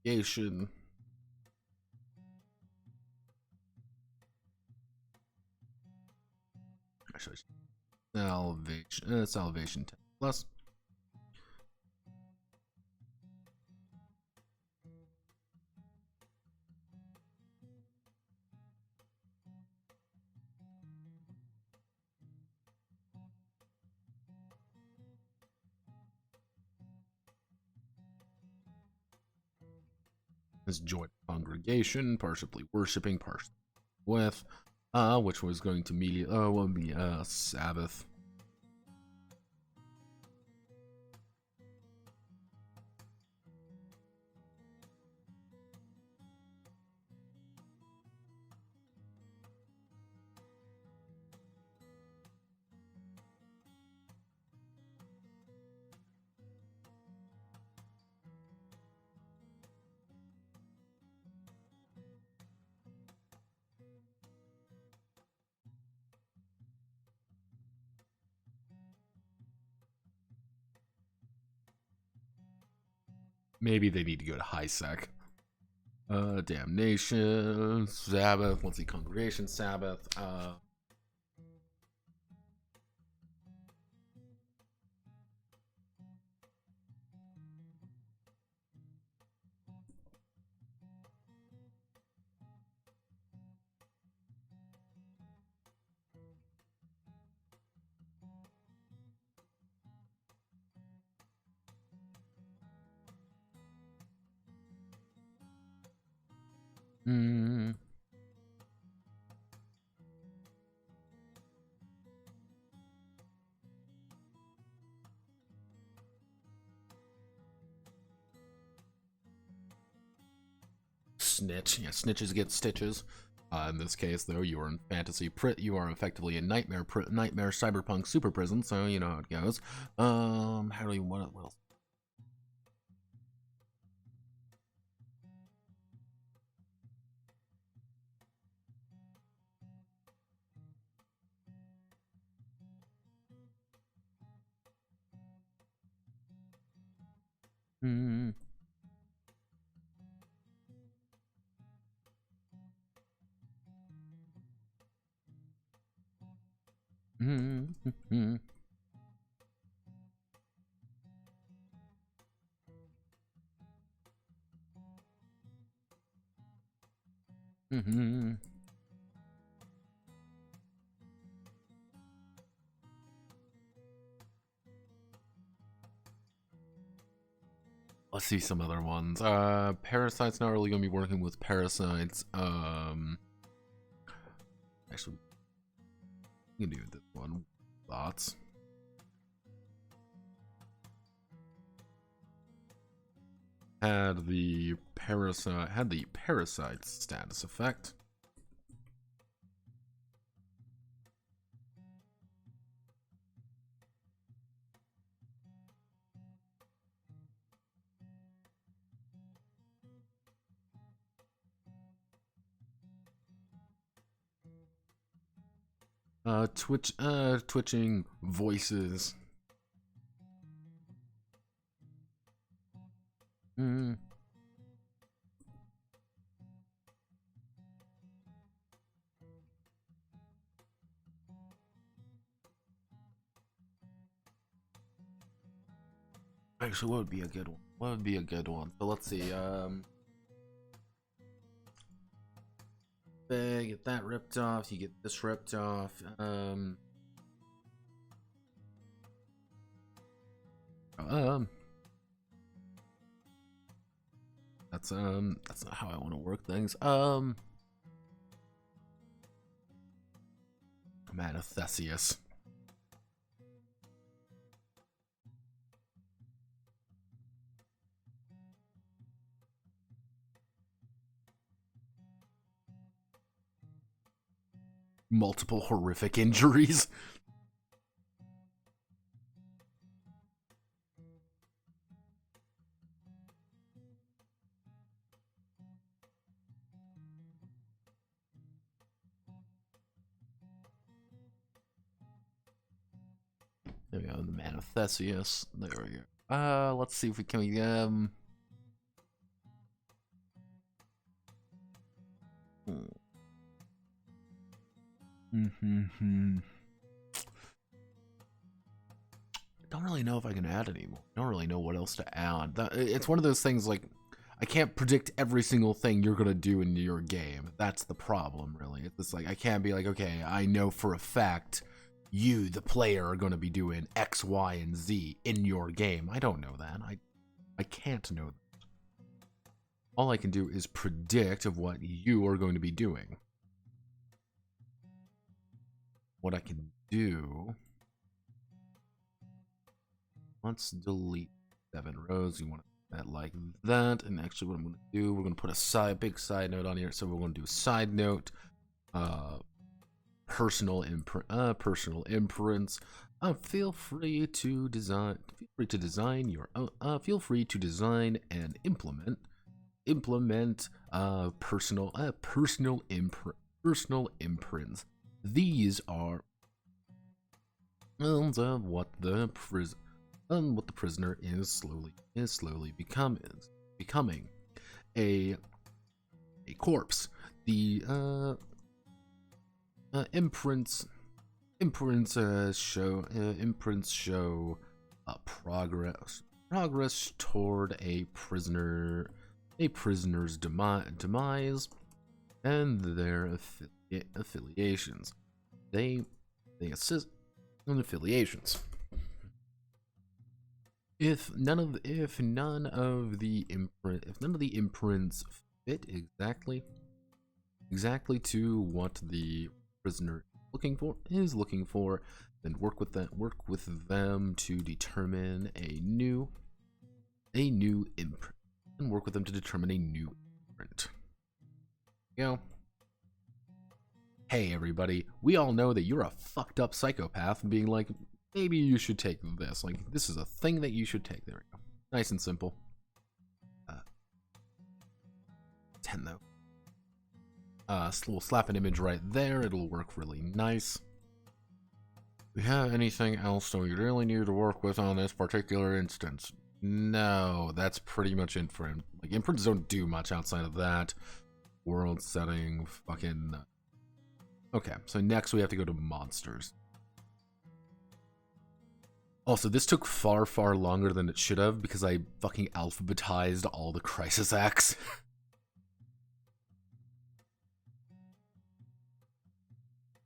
Salvation. Salvation 10 plus. This joint congregation, partially worshiping, partially with, which was going to be Sabbath. Maybe they need to go to high sec. Damnation, Sabbath, let's see, congregation, Sabbath, Snitch. Yeah, snitches get stitches. In this case, though, you are in fantasy you are effectively in nightmare cyberpunk super prison, so you know how it goes. How do we what else? Let's see some other ones. Parasite's not really gonna be working with parasites. Actually, we can do this one. Thoughts? Had the parasite status effect. Twitching voices. Hmm. Actually, what would be a good one? What would be a good one? So let's see. Get that ripped off. You get this ripped off. That's not how I want to work things. Man, Theseus. Multiple horrific injuries. There we go, the Man of Theseus. There we go. Let's see if we can don't really know if I can add anymore. I don't really know what else to add. It's one of those things like I can't predict every single thing you're gonna do in your game. That's the problem, really. It's just like I can't be like, okay, I know for a fact you, the player, are gonna be doing X, Y, and Z in your game. I don't know that. I can't know that. All I can do is predict of what you are going to be doing. What I can do. Let's delete 7 rows. You want that like that. And actually what I'm going to do, we're going to put a big side note on here. So we're going to do a side note, personal imprints. Feel free to design and implement personal imprints. These are what the prisoner is slowly becoming a corpse. The imprints show progress toward a prisoner's demise and their affiliations. They assist in affiliations. If none of the imprints fit exactly to what the prisoner is looking for, then work with them to determine a new imprint, and work with them to determine a new imprint. You know, hey everybody, we all know that you're a fucked up psychopath, and being like, maybe you should take this. Like, this is a thing that you should take. There we go. Nice and simple. 10 though. We'll slap an image right there. It'll work really nice. Do we have anything else that we really need to work with on this particular instance? No, that's pretty much imprint. Like, imprints don't do much outside of that. World setting, fucking... Okay, so next we have to go to monsters. Also, this took far longer than it should have because I fucking alphabetized all the crisis acts.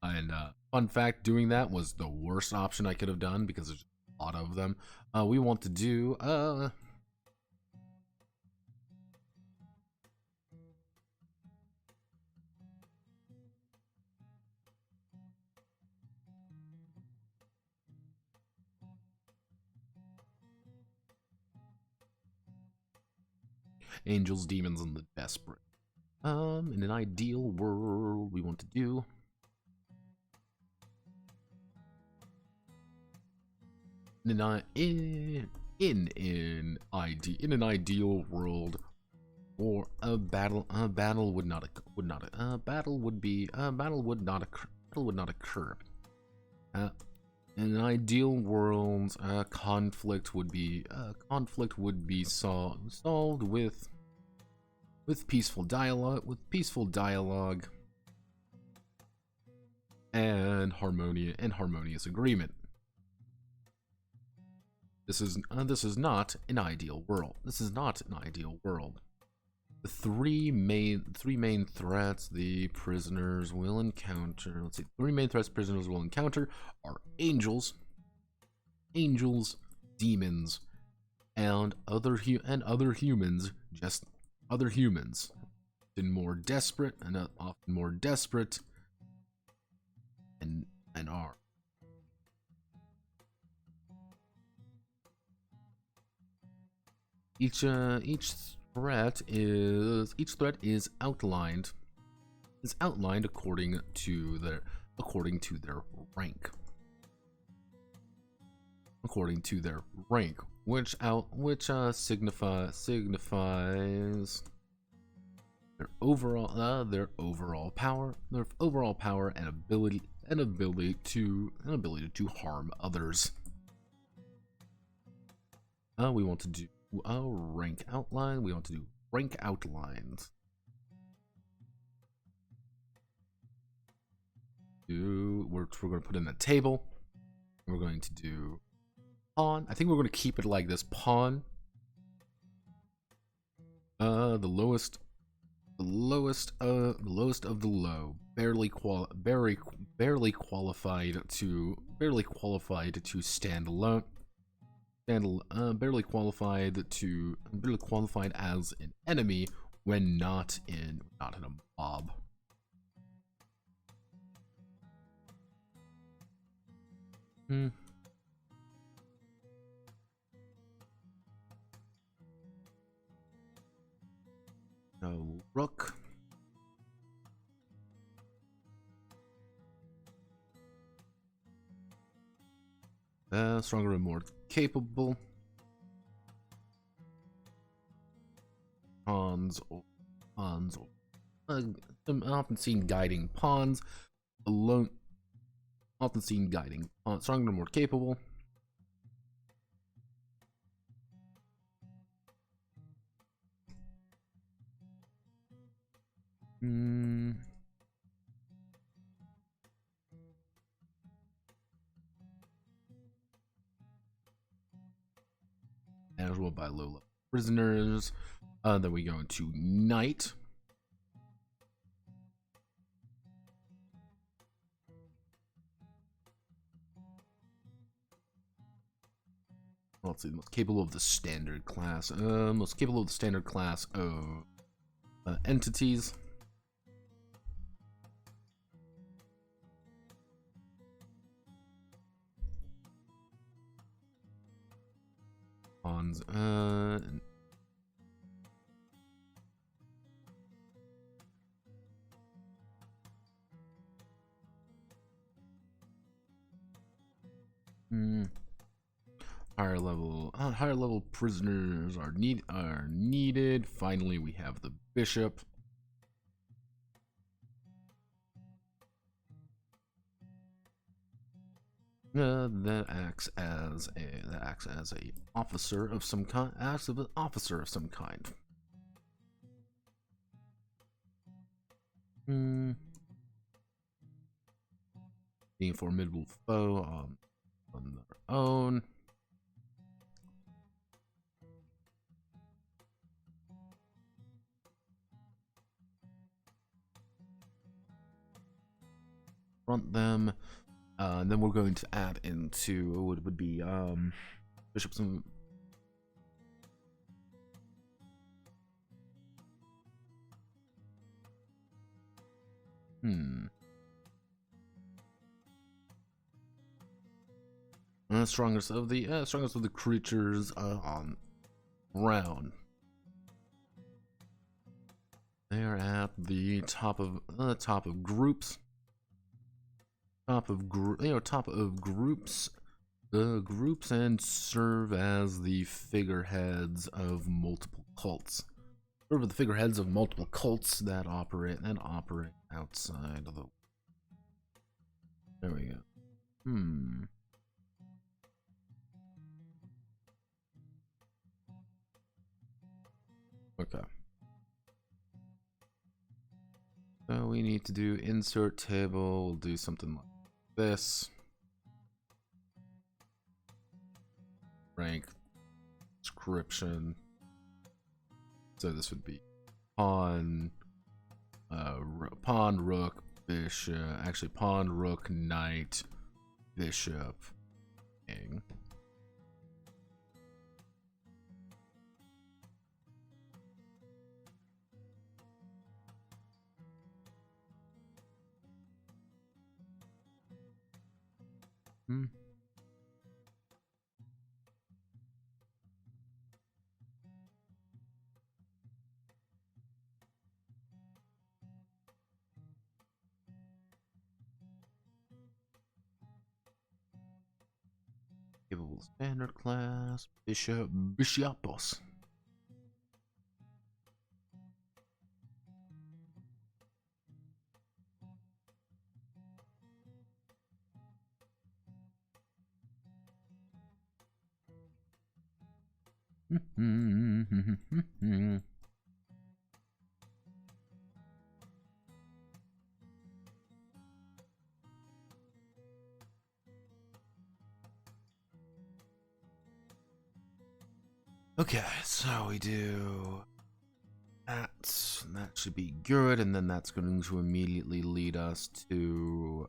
And fun fact, doing that was the worst option I could have done because there's a lot of them. We want to do Angels, demons, and the desperate. In an ideal world, we want to do... In an ideal world, or a battle would not occur. In an ideal world, conflict would be solved with peaceful dialogue and harmonious agreement. This is not an ideal world. The three main threats the prisoners will encounter. Let's see. Three main threats prisoners will encounter are angels, demons, and other humans. Just other humans, often more desperate, and are. Each threat is outlined according to their rank. Which signifies their overall power and ability to harm others. We want to do a rank outline. We want to do rank outlines. We're going to put in a table. We're going to do pawn. I think we're going to keep it like this. Pawn. The lowest of the low. Barely qualified to stand alone. Barely qualified as an enemy when not in a mob. No rook. Stronger and more capable. Pawns. I'm often seen guiding pawns. Alone. Often seen guiding pawns. Stronger and more capable. Manageable by low level prisoners. Then we go into knight. Let's see, most capable of the standard class. Most capable of the standard class of entities. Pawns. Higher level prisoners are needed. Finally, we have the bishop. That acts as a officer of some kind. Being a formidable foe on their own. Front them. And then we're going to add into what would be bishops and strongest of the creatures on round. They're at the top of groups. Top of groups. Groups and serve as the figureheads of multiple cults. Serve as the figureheads of multiple cults that operate outside of the. There we go. Okay. So we need to do insert table. We'll do something like this. Rank description. So this would be pawn, pawn, rook, bishop. Actually, pawn, rook, knight, bishop, king. Capable standard class, bishops. Okay, so we do that. That should be good, and then that's going to immediately lead us to.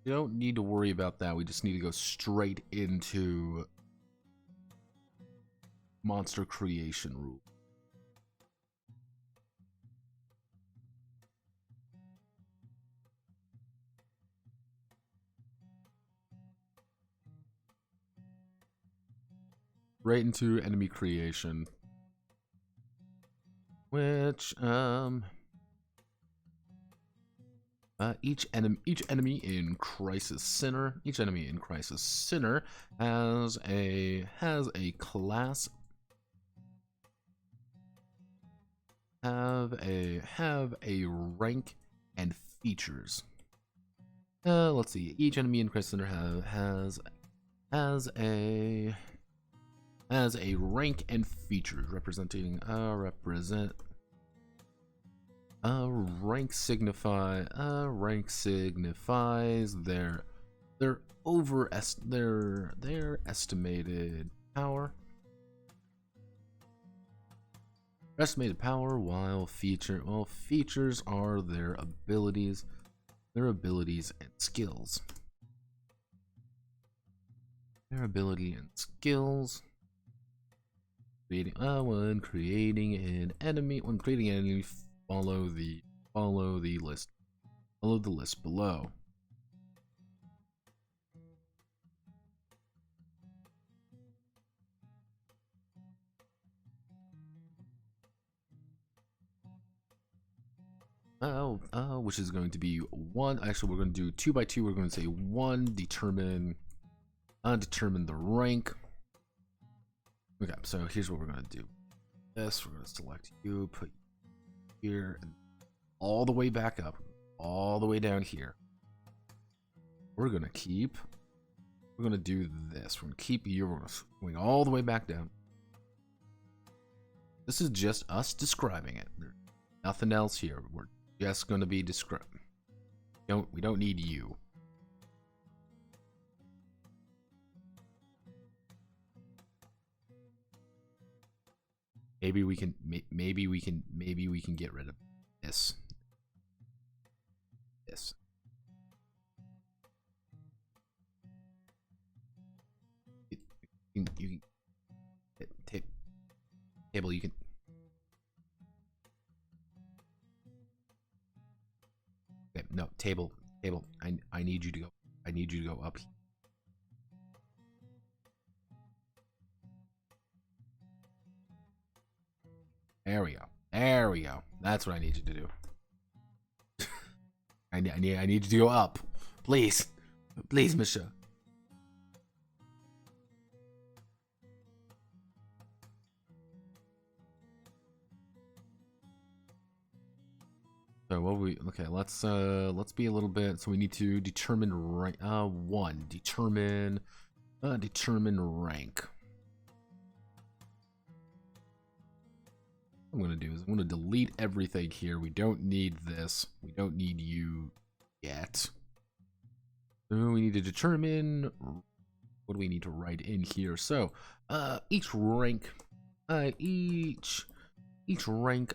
We don't need to worry about that. We just need to go straight into monster creation rule. Right into enemy creation. Which, each enemy in Crisis Center has a class, have a rank and features. Let's see. Each enemy in Crisis Center has a rank and features representing rank signifies their estimated power. While features are their abilities and skills. Their ability and skills. When creating an enemy, follow the list below. Which is going to be one. Actually, we're going to do 2 by 2. We're going to say 1 determine the rank. Okay, so here's what we're going to do. We're going to select you, put you here, and all the way back up, all the way down here. We're going to do this. We're going to keep you. We're going all the way back down. This is just us describing it. There's nothing else here. We're just going to be describing. We don't need you. Maybe we can get rid of this. You can table. You can. Okay, no, table. I need you to go. I need you to go up. There we go. There we go. That's what I need you to do. I need you to go up. Please. Please, Misha. So what we okay, let's be a little bit, so we need to determine rank. Determine rank. What I'm gonna do is I'm gonna delete everything here. We don't need this. We don't need you yet. So we need to determine, what do we need to write in here? So each rank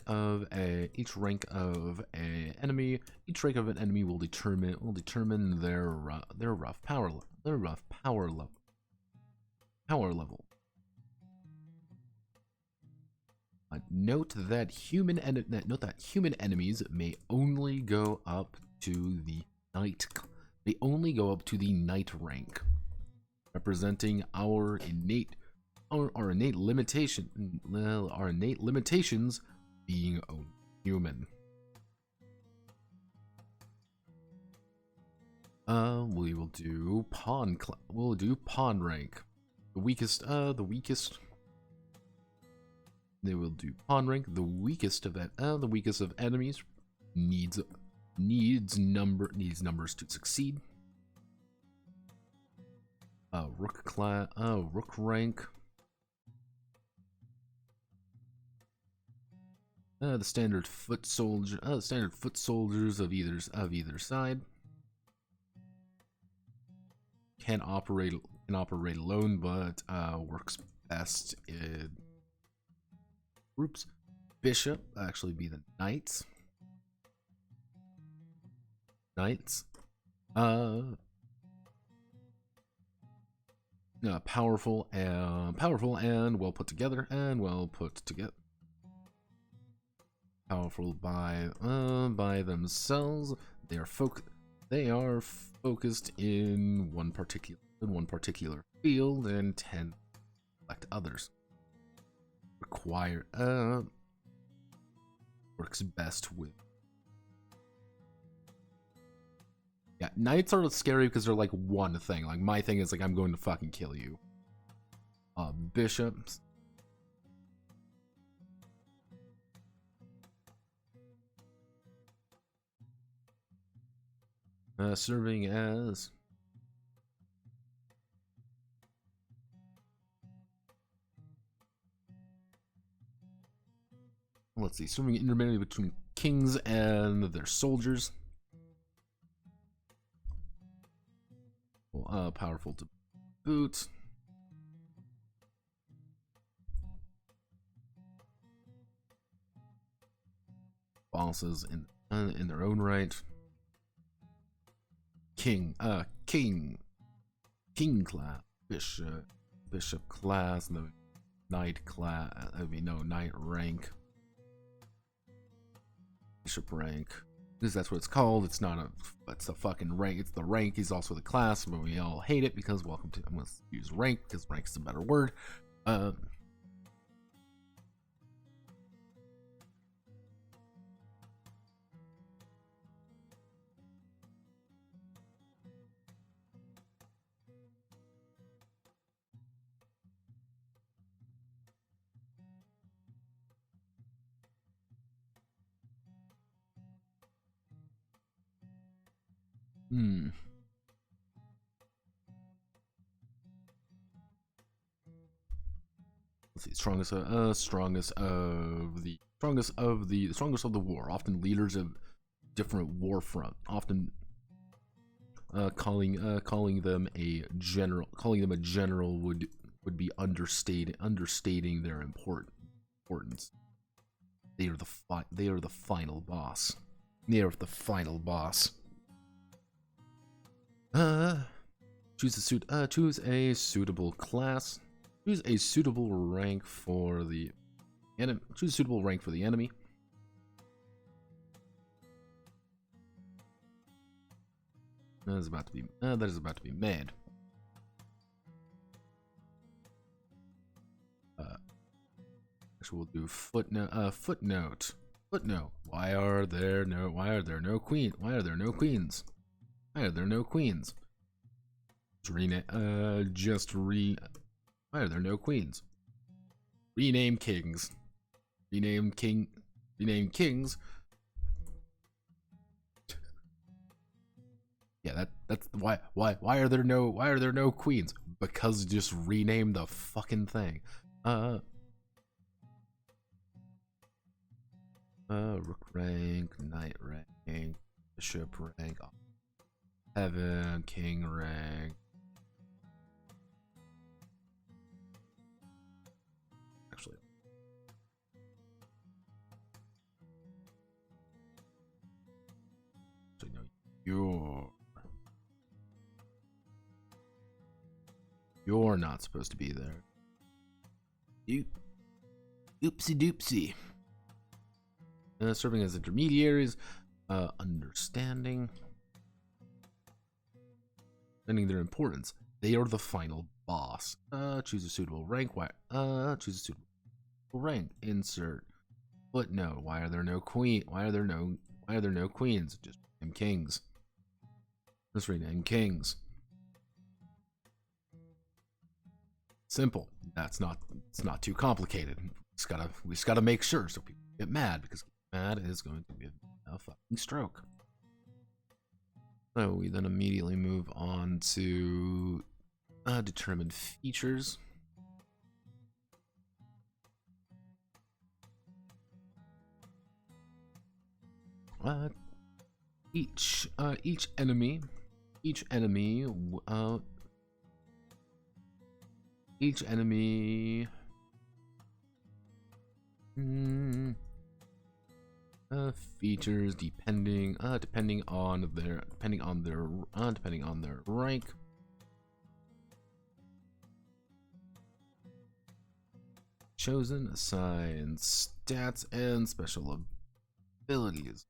of an enemy will determine their rough power level. Note that human enemies may only go up to the knight rank, representing our innate limitations being human. We will do pawn rank. The weakest. They will do pawn rank. The weakest of enemies needs numbers to succeed. Rook rank. The standard foot soldiers of either side can operate alone, but works best in groups. Bishop actually be the knights. Powerful and well put together. Powerful by themselves. They are focused in one particular field and tend to select others. Works best with. Yeah, knights are scary because they're like one thing. Like my thing is like I'm going to fucking kill you. Bishops. Serving as let's see, serving intermittently between kings and their soldiers. Powerful to boot. Bosses in their own right. King class, bishop class, and the knight class. Knight rank, bishop rank. Because that's what it's called. It's a fucking rank. It's the rank. He's also the class, but we all hate it because I'm gonna use rank because rank is a better word. Let's see, strongest of the war. Often leaders of different war front. Often calling them a general would be understating their importance. They are the final boss. Choose a suitable class. Choose a suitable rank for the enemy. That is about to be mad. Actually, we'll do footnote. Footnote. Why are there no queens? Why are there no queens? Why are there no queens? Why are there no queens? Rename kings. Rename kings. Yeah, that's why are there no queens? Because just rename the fucking thing. Rook rank, knight rank, bishop rank, heaven, king rank. Actually, no, you're not supposed to be there. Oopsie doopsie. Serving as intermediaries, understanding their importance. They are the final boss. Choose a suitable rank. Choose a suitable rank. Insert footnote. Why are there no queens? Just rename kings. Just rename kings. Simple. It's not too complicated. We just gotta make sure so people get mad, because mad is going to be a fucking stroke. So we then immediately move on to determine features. Each enemy features depending on their rank. Chosen assigns stats and special abilities.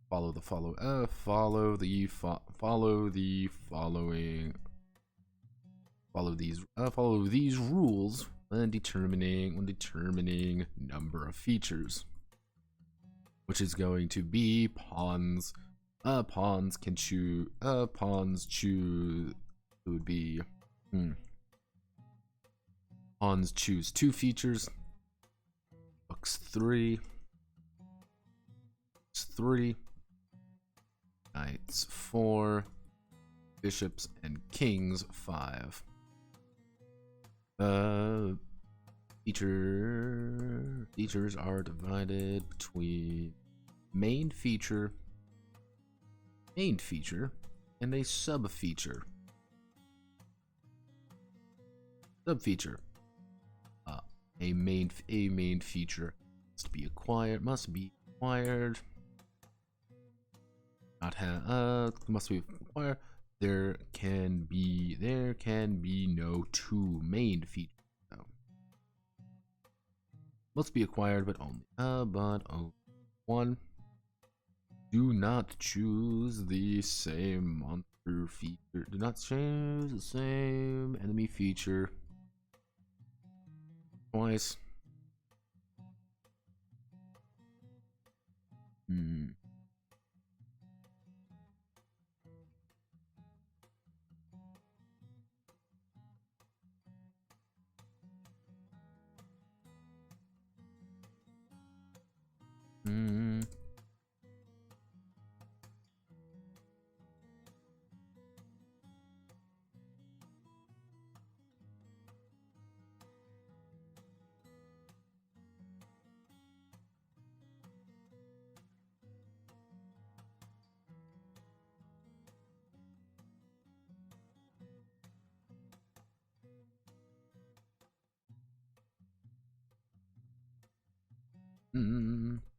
Follow these rules when determining number of features, which is going to be pawns. Pawns choose. It would be. Pawns choose 2 features. Rooks 3. Knights 4. Bishops and kings 5. Features are divided between main feature, and a sub-feature. Sub-feature. A main feature must be acquired. Must be acquired. There can be no 2 main features. No. Must be acquired, but only one. Do not choose the same monster feature. Do not choose the same enemy feature twice.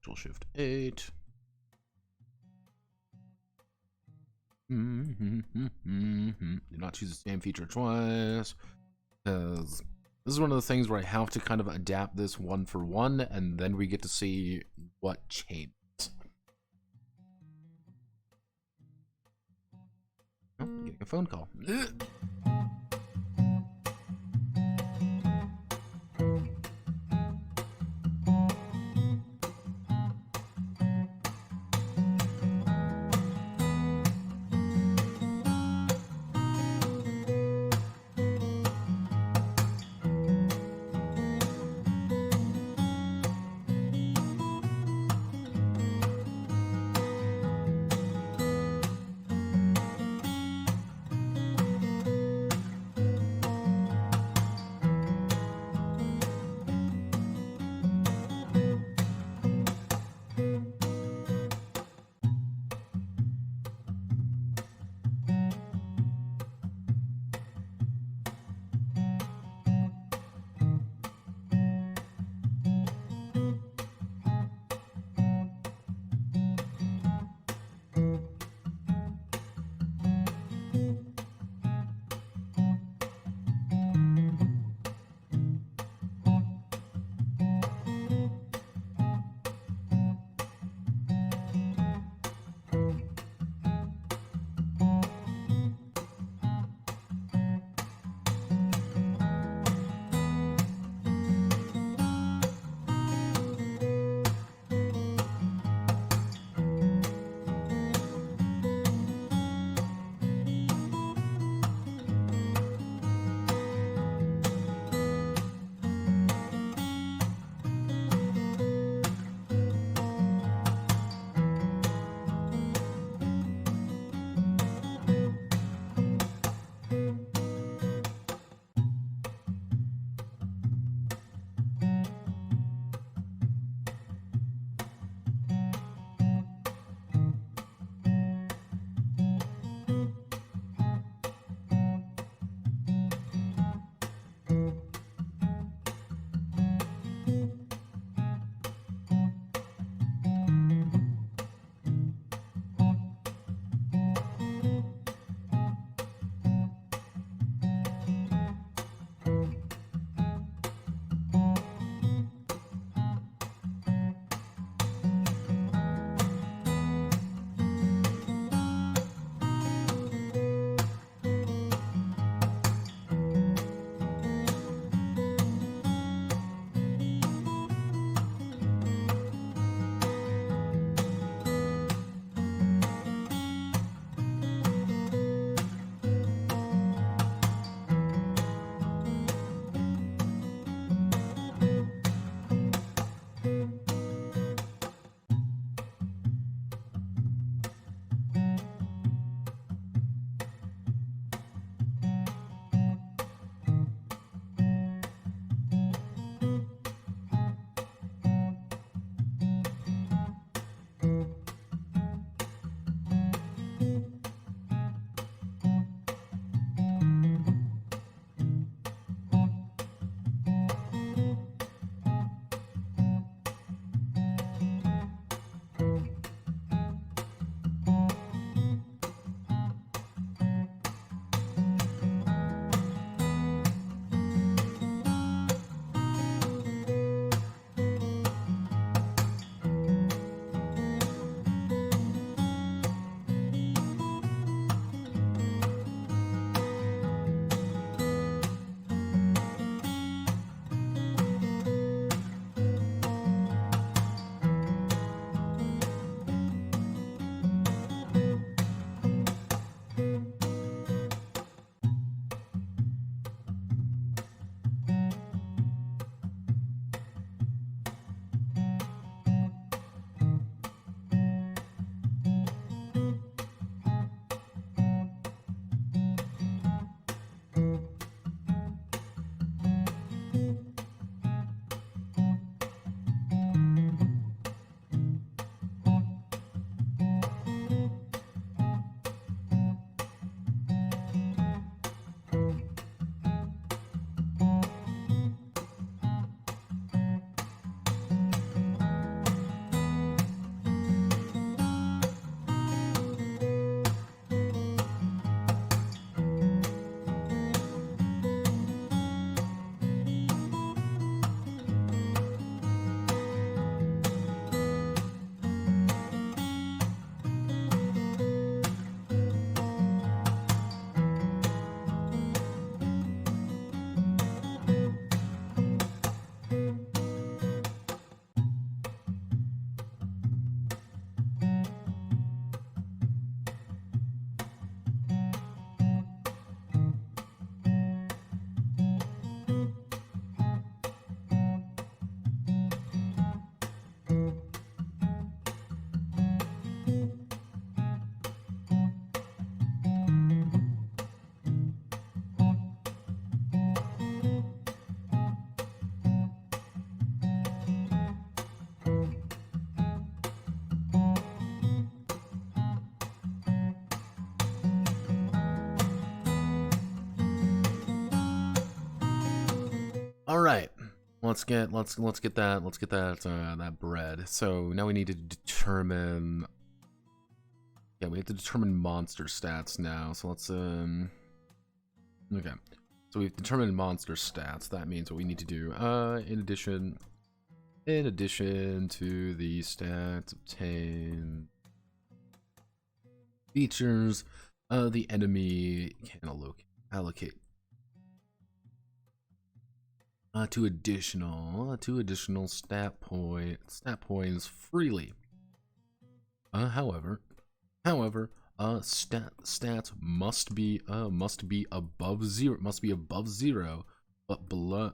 Control Shift 8. Do not choose the same feature twice, because this is one of the things where I have to kind of adapt this one for one, and then we get to see what changed. Oh, I'm getting a phone call. All right. Let's get that bread. So now we need to determine. Yeah, we have to determine monster stats now. So let's okay. So we've determined monster stats. That means what we need to do. In addition to the stats, obtain features. The enemy can allocate two additional stat points freely. However, stats must be above zero, but below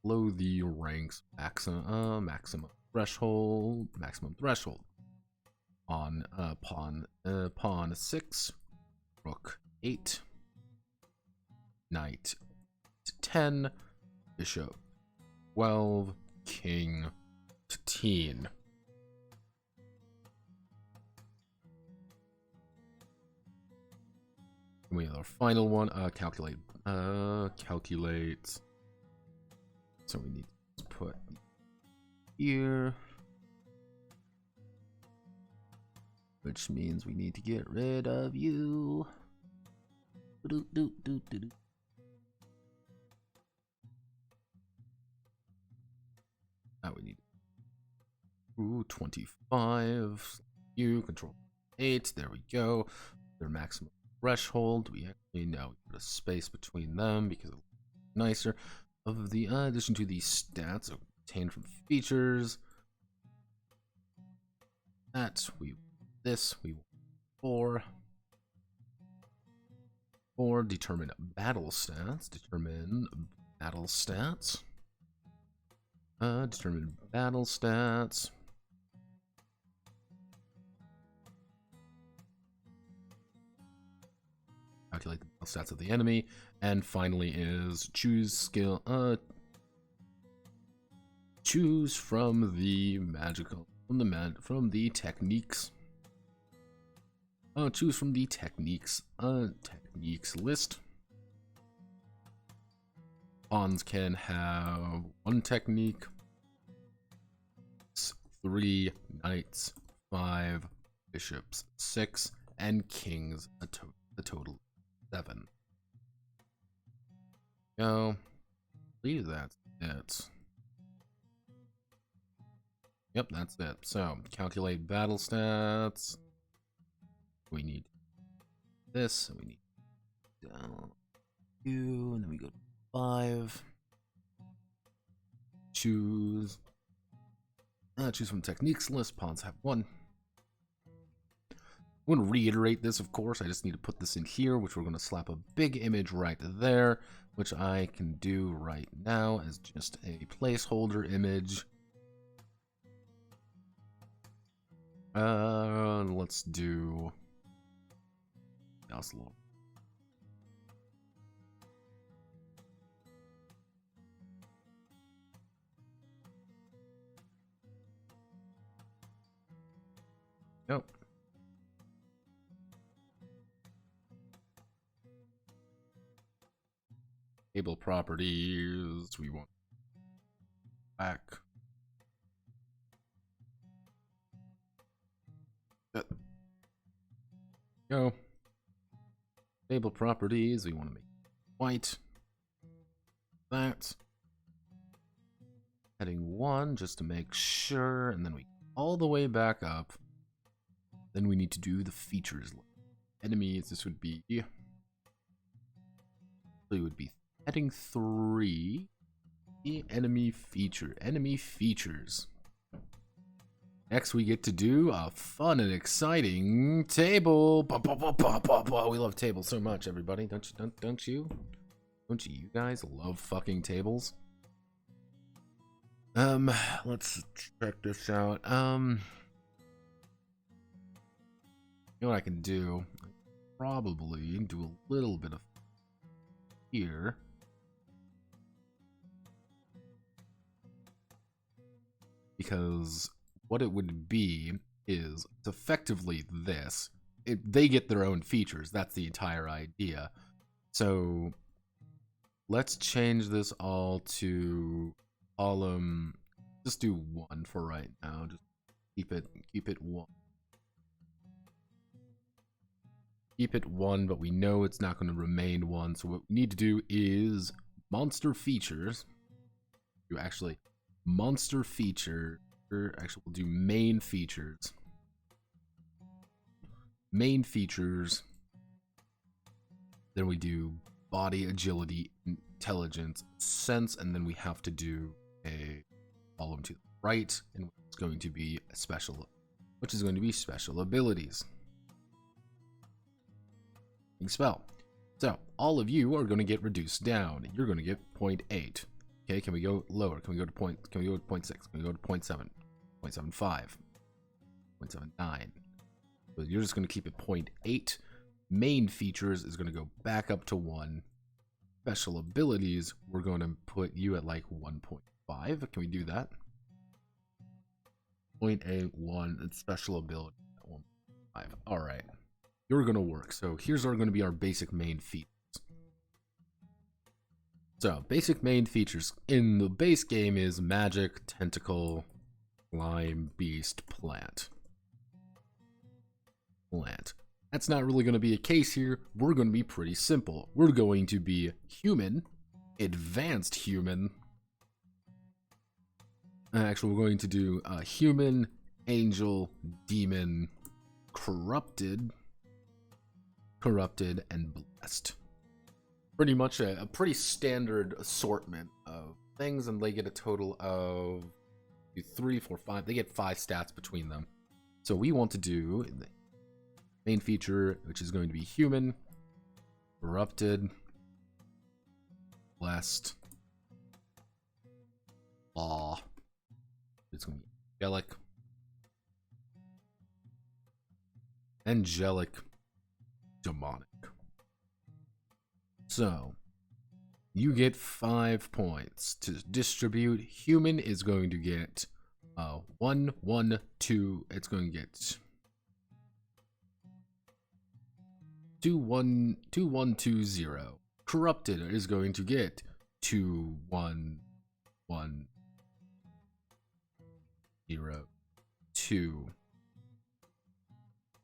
the rank's maximum threshold. On pawn 6, rook 8, knight 10, bishop 12, king 15. We have our final one, calculate. So we need to put here, which means we need to get rid of you. Now we need 25. You control 8. There we go. Their maximum threshold. We actually now put a space between them because it's nicer. Of the addition to the stats obtained from features. That we want 4. Determine battle stats. Determine battle stats. Calculate the battle stats of the enemy, and finally is choose skill. Choose from the magical from the techniques. Choose from the techniques list. Pawns can have 1 technique, 3 knights, 5 bishops, 6, and kings, a total 7. Go. I believe that's it. Yep, that's it. So, calculate battle stats. We need this, and we need down 2, and then we go to 5. Choose from techniques list. Pawns have 1. I'm going to reiterate this, of course. I just need to put this in here, which we're going to slap a big image right there, which I can do right now as just a placeholder image. Let's do Oslo. Nope. Table properties. We want back. Go. Table properties. We want to make white. That. Heading 1 just to make sure, and then we all the way back up. Then we need to do the features. Enemies. This would be. It would be heading 3. The enemy features. Next, we get to do a fun and exciting table. We love tables so much, everybody. Don't you? You guys love fucking tables? Let's check this out. You know what I can do? I can probably do a little bit of here. Because what it would be is it's effectively this. They get their own features. That's the entire idea. So let's change this all to column. Just do 1 for right now. Just keep it 1. Keep it 1, but we know it's not going to remain 1. So what we need to do is monster features. Actually, monster feature. Actually, we'll do main features. Main features. Then we do body, agility, intelligence, sense, and then we have to do a column to the right, and it's going to be special, which is going to be special abilities. Spell. So all of you are going to get reduced down. You're going to get 0.8. Okay, can we go lower? Can we go to Can we go to 0.6? Can we go to 0.7? 0.75? 0.79? So you're just going to keep it 0.8. Main features is going to go back up to 1. Special abilities, we're going to put you at like 1.5. Can we do that? 0.81 and special ability at 1.5. All right. You're going to work. So here's going to be our basic main features. So basic main features in the base game is magic, tentacle, slime, beast, plant. That's not really going to be a case here. We're going to be pretty simple. We're going to be human, advanced human. Actually, we're going to do human, angel, demon, corrupted, and blessed. Pretty much a pretty standard assortment of things, and they get a total of 3, 4, 5. They get 5 stats between them. So we want to do the main feature, which is going to be human, corrupted, blessed, law. It's going to be angelic, demonic. So you get 5 points to distribute. Human is going to get 1, 1, 2. It's going to get 2, 1, 2, 1, 2, 0. Corrupted is going to get 2, 1, 1, 0, 2.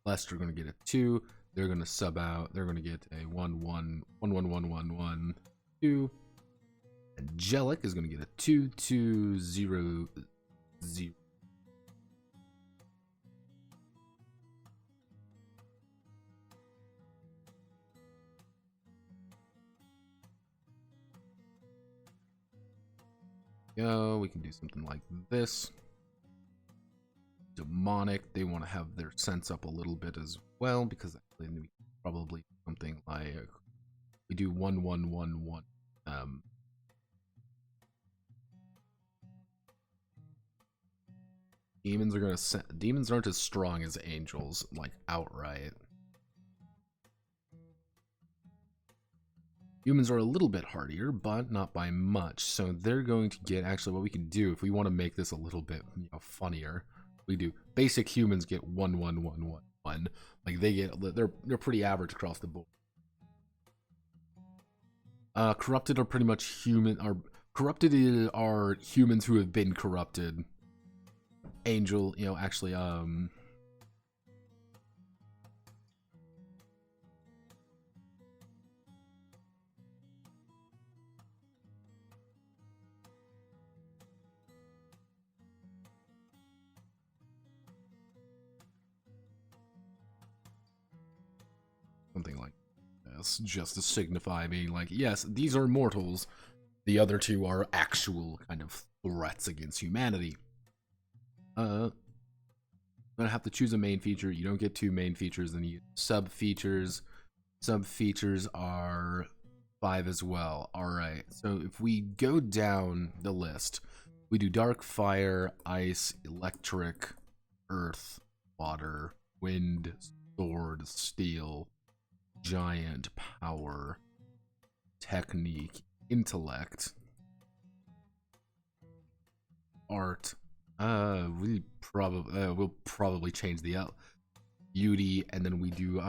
Blessed are going to get a 2. They're going to sub out. They're going to get a 1, 1, 1, 1, 1, 1, 1, 2. Angelic is going to get a 2, 2, 0, 0. Go. We can do something like this. Demonic, they want to have their sense up a little bit as well, because we probably something like we do 1, 1, 1, 1. Demons aren't as strong as angels, like outright. Humans are a little bit hardier, but not by much. So they're going to get, actually what we can do if we want to make this a little bit funnier, we do basic humans get 1, 1, 1, 1, 1. Like they're pretty average across the board. Corrupted are pretty much corrupted are humans who have been corrupted. Angel, actually something like this, just to signify being like, yes, these are mortals. The other two are actual kind of threats against humanity. I'm gonna have to choose a main feature. You don't get 2 main features, then you get sub features. Sub features are 5 as well. Alright, so if we go down the list, we do dark, fire, ice, electric, earth, water, wind, sword, steel, giant, power, technique, intellect, art. We'll probably change the beauty, and then we do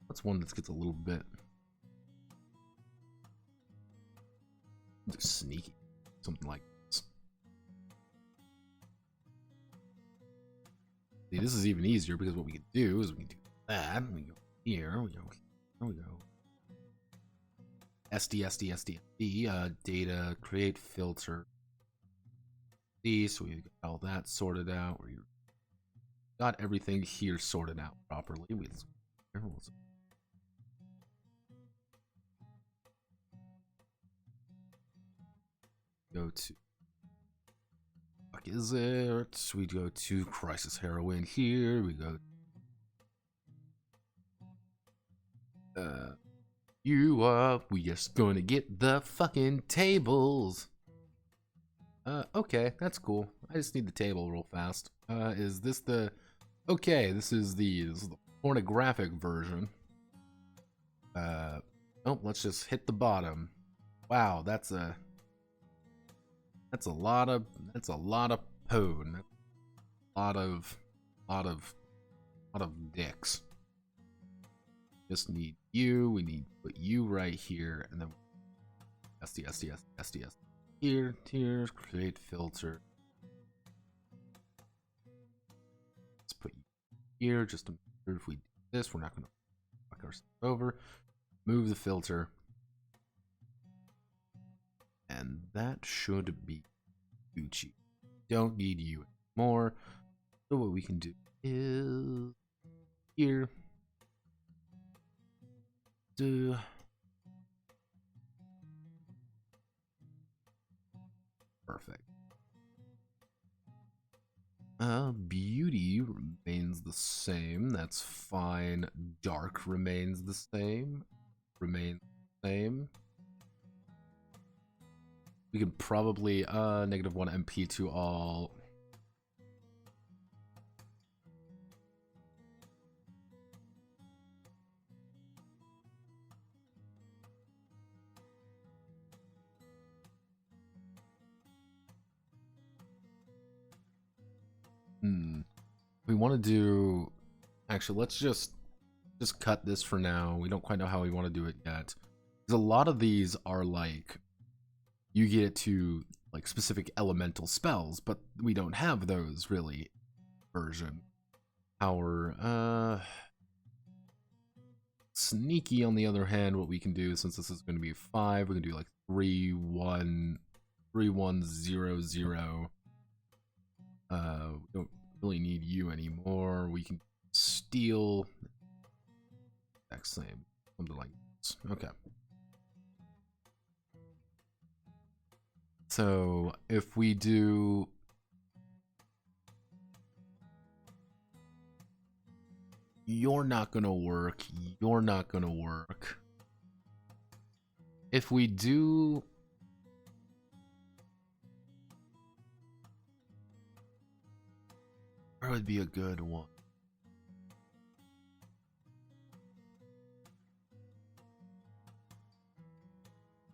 That's one that gets a little bit sneaky. Something like this. See, this is even easier because what we can do is we can do that. We go here. We go here. We go. SD, data, create filter. So we got all that sorted out. We got everything here sorted out properly. Go to fuck is it? We go to crisis heroin here. We go you up. We just gonna get the fucking tables. Okay, that's cool. I just need the table real fast. Is this the... Okay, this is the pornographic version. Oh, let's just hit the bottom. Wow, that's a lot of pone. That's a lot of dicks. Just need you. We need to put you right here, and then SDS. Here, create filter. Let's put you here just to make sure if we do this, we're not going to fuck ourselves over. Move the filter. And that should be Gucci. Don't need you anymore. So what we can do is here. Perfect. Beauty remains the same. That's fine. Dark remains the same. We can probably -1 MP to all. We want to do... Actually, let's just cut this for now. We don't quite know how we want to do it yet. Because a lot of these are like... You get to like specific elemental spells, but we don't have those really version. Our sneaky on the other hand, what we can do, since this is going to be 5, we can do like 3-1 3-1-0-0. We don't really need you anymore. We can steal exact same, something like this. Okay. So if we do you're not gonna work, if we do where would be a good one?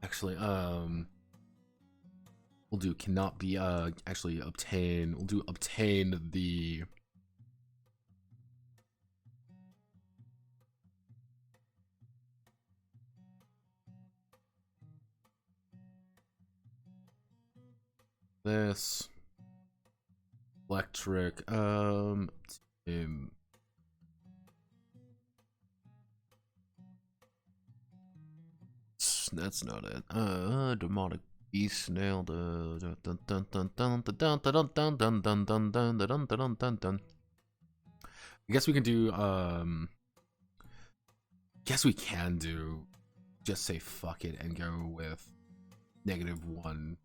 Actually, we'll do cannot be actually obtain. We'll do obtain the this electric that's not it. Demonic beast snail. I guess we can do guess we can do just say fuck it and go with -1.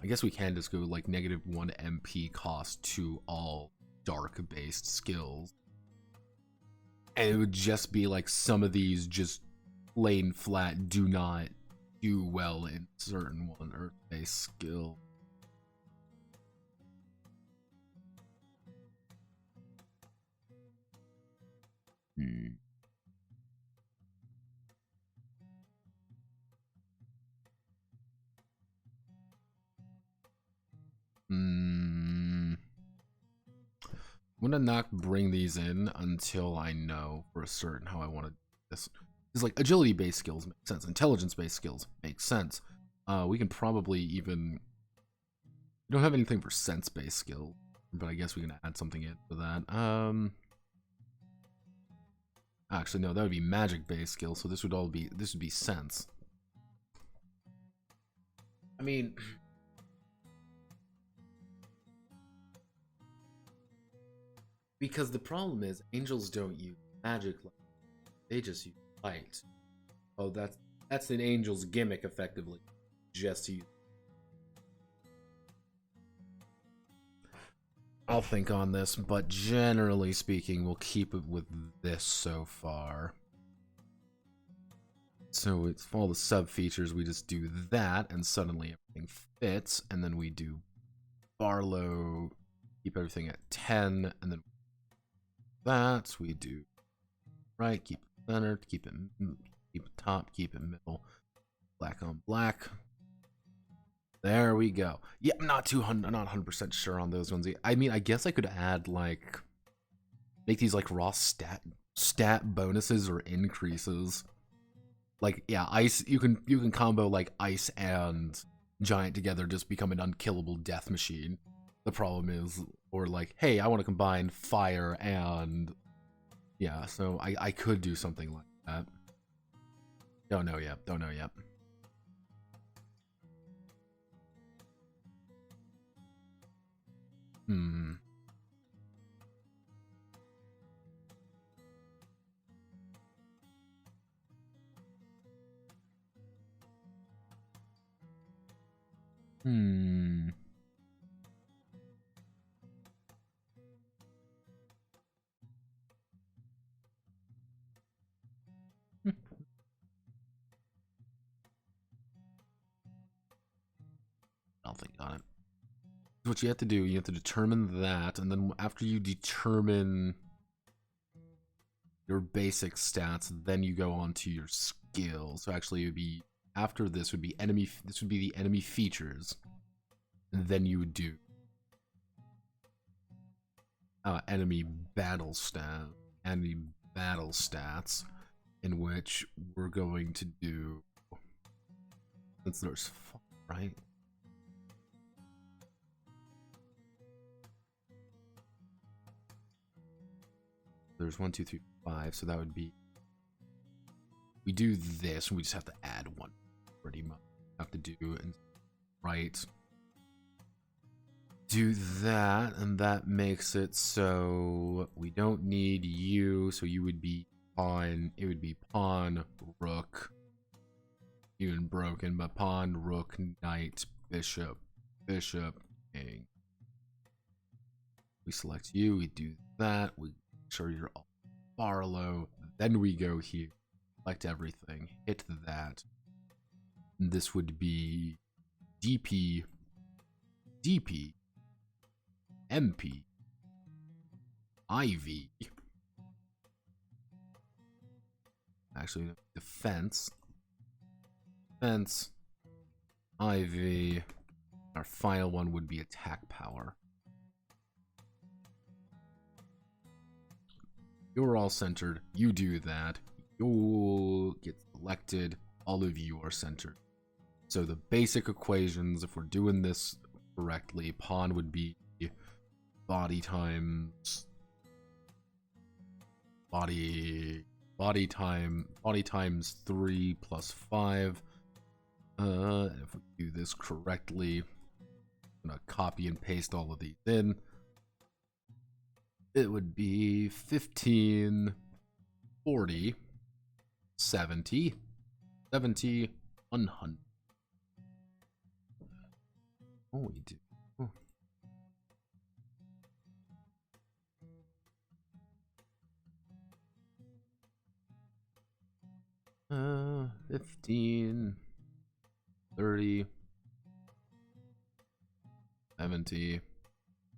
I guess we can just go like -1 MP cost to all dark based skills. And it would just be like some of these just plain flat do not do well in certain one earth based skill. I'm gonna not bring these in until I know for a certain how I want to do this. Because like agility-based skills make sense, intelligence-based skills make sense. We can probably even. We don't have anything for sense-based skills, but I guess we can add something in for that. Actually, no, that would be magic-based skills. So this would be sense. I mean. Because the problem is, angels don't use magic, they just use light. Oh, that's an angel's gimmick, effectively. Just to use. I'll think on this, but generally speaking, we'll keep it with this so far. So it's for all the sub features, we just do that, and suddenly everything fits, and then we do Barlow, keep everything at 10, and then that we do right, keep it centered, keep it top, keep it middle, black on black. There we go. Yeah, I'm not 100% sure on those ones. I mean, I guess I could add like make these like raw stat bonuses or increases. Like yeah, ice. You can combo like ice and giant together, just become an unkillable death machine. The problem is, or like, hey, I want to combine fire and yeah, so I could do something like that. Don't know yet. Don't know yet. Hmm. Hmm. I'll think on it. What you have to do, you have to determine that, and then after you determine your basic stats, then you go on to your skills. So actually, it would be after this would be enemy. This would be the enemy features, and then you would do enemy battle stats, in which we're going to do. Since there's right. There's 1, 2, 3, 5, so that would be. We do this, and we just have to add one. Pretty much have to do and right. Do that, and that makes it so we don't need you. So you would be pawn. It would be pawn, rook, even broken, but pawn, rook, knight, bishop, king. We select you. We do that. We make sure you're all Barlow. Then we go here, select everything, hit that. And this would be DP, MP, IV. Actually, defense, IV. Our final one would be attack power. You're all centered. You do that. You'll get selected. All of you are centered. So the basic equations, if we're doing this correctly, pawn would be body times body times 3 plus 5. If we do this correctly, I'm gonna copy and paste all of these in. It would be 15, 40, 70, 100. Oh, we do. 15, 30, 70.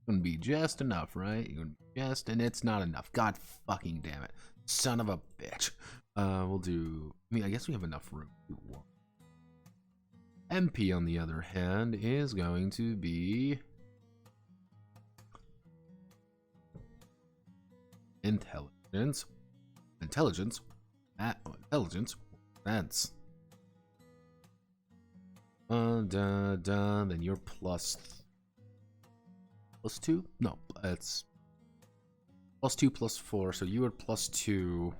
Gonna be just enough, right? You're gonna be just, and it's not enough. God fucking damn it. Son of a bitch. We'll do, I mean, I guess we have enough room to do one. MP, on the other hand, is going to be intelligence, intelligence, defense. Then you're plus 2? No, it's plus 2 plus 4. So you are plus 2.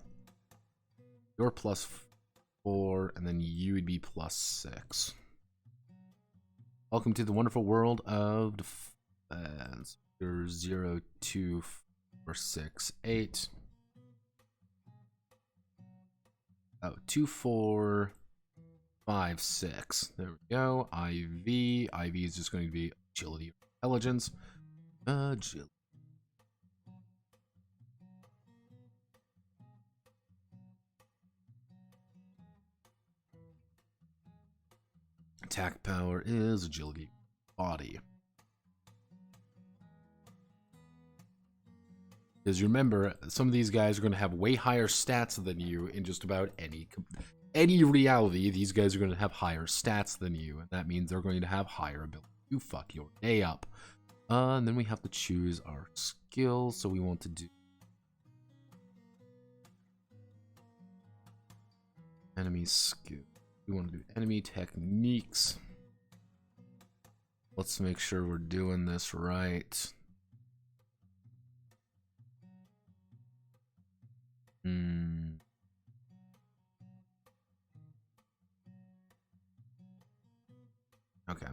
You're plus 4, and then you would be plus 6. Welcome to the wonderful world of defense. You're 0, 2, 4, 6, 8. Oh, 2, 4, 5, 6. There we go. IV. IV is just going to be agility, intelligence. Agility. Attack power is agility, body. Because you remember, some of these guys are going to have way higher stats than you in just about any reality. These guys are going to have higher stats than you, and that means they're going to have higher ability to fuck your day up. And then we have to choose our skills, so we want to do enemy skill. We want to do enemy techniques. Let's make sure we're doing this right. Okay.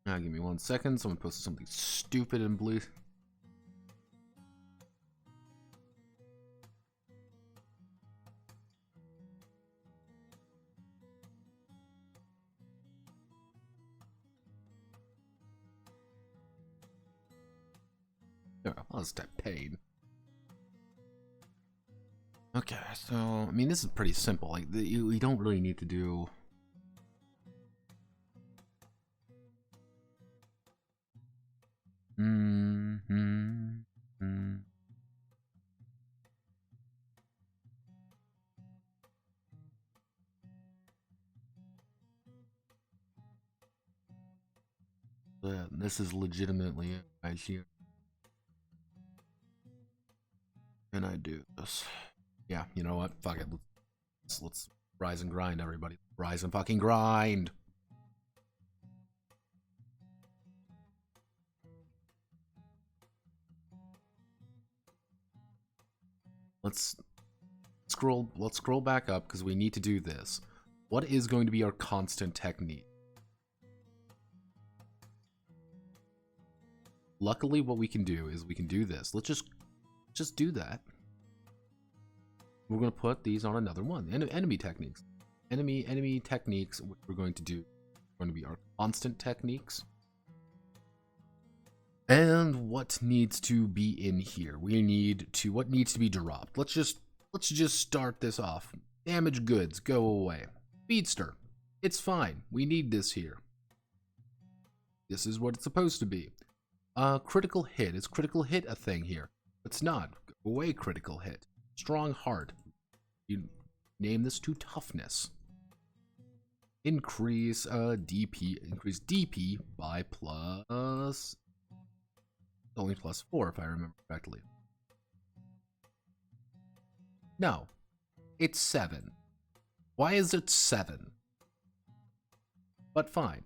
Now give me 1 second. Someone posted something stupid in blue. I'll just type pain. Okay, so I mean this is pretty simple. Like you don't really need to do. This is legitimately it right here. And I do this. Yeah, you know what? Fuck it. Let's rise and grind, everybody. Rise and fucking grind. Let's scroll back up because we need to do this. What is going to be our constant technique? Luckily, what we can do is we can do this. Let's just do that. We're going to put these on another one. Enemy techniques. Enemy techniques, what we're going to do are going to be our constant techniques. And what needs to be in here? What needs to be dropped? Let's just start this off. Damaged goods, go away. Speedster, it's fine. We need this here. This is what it's supposed to be. Critical hit. Is critical hit a thing here? It's not. Go away, critical hit. Strong heart. You name this to toughness. Increase DP. Increase DP by plus. Only plus 4 if I remember correctly. No, it's 7. Why is it 7? But fine.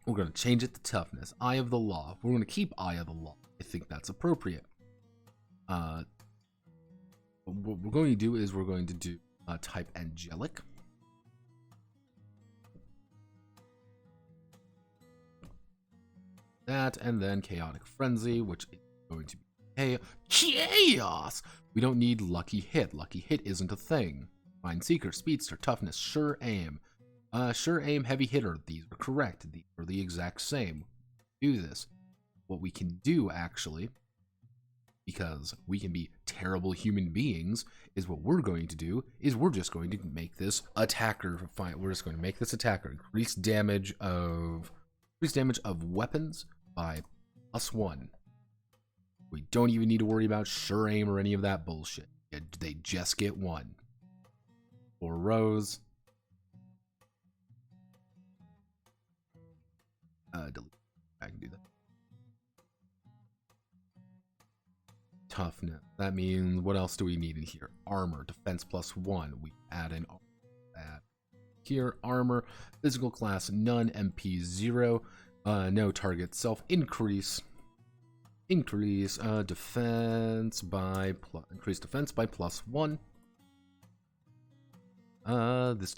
We're going to change it to toughness. Eye of the Law. We're going to keep Eye of the Law. I think that's appropriate. What we're going to do is we're going to do type angelic. That, and then chaotic frenzy, which is going to be chaos. We don't need lucky hit. Lucky hit isn't a thing. Mind seeker, speedster, toughness, sure aim. Sure aim, heavy hitter. These are correct. These are the exact same. Do this. What we can do, actually, because we can be terrible human beings, is what we're going to do is we're just going to make this attacker fight. We're just going to make this attacker increase damage of weapons by +1. We don't even need to worry about sure aim or any of that bullshit. They just get 1. 4 rows. Delete. I can do that. Toughness. That means, what else do we need in here? Armor. Defense +1. We add in that. Here, armor. Physical class, none. MP 0. No target self. Increase defense by increase defense by +1. This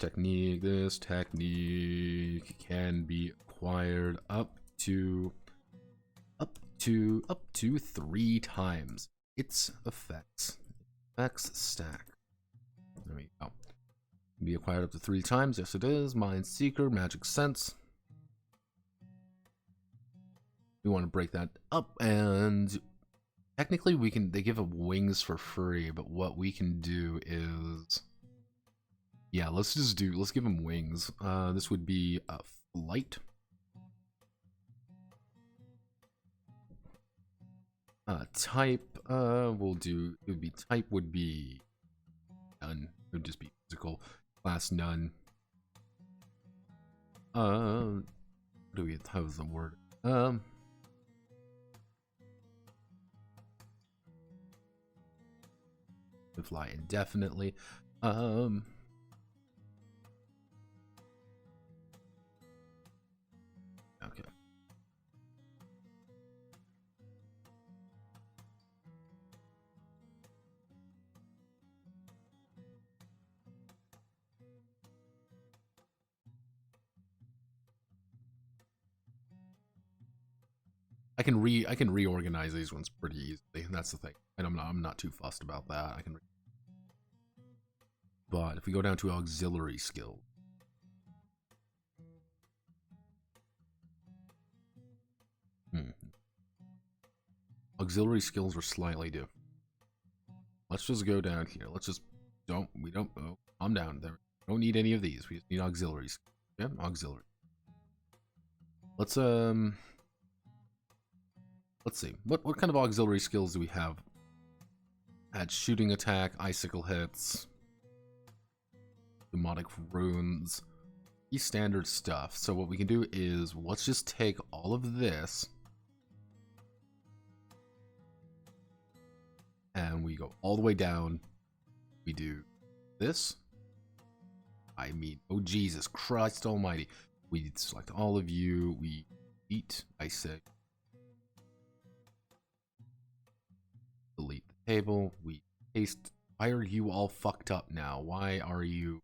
technique can be acquired up to 3 times its effects stack. There we go. Can be acquired up to 3 times. Yes, it is. Mind Seeker, Magic Sense. We want to break that up, and technically they give up wings for free, but what we can do is, yeah, let's give them wings. This would be a flight. Type, type would be none. It would just be physical. Class none. What do we have the word? Fly indefinitely. Okay. I can reorganize these ones pretty easily. That's the thing, and I'm not too fussed about that. But if we go down to auxiliary skill, auxiliary skills are slightly different. Let's just go down here. Calm down there. Don't need any of these. We just need auxiliaries. Yeah, auxiliary. Let's see. What kind of auxiliary skills do we have? Add shooting attack, icicle hits, demonic runes, standard stuff. So what we can do is, let's just take all of this and we go all the way down. We do this. I mean, oh Jesus Christ almighty. We select all of you. We eat, I say. Delete the table. We paste. Why are you all fucked up now? Why are you...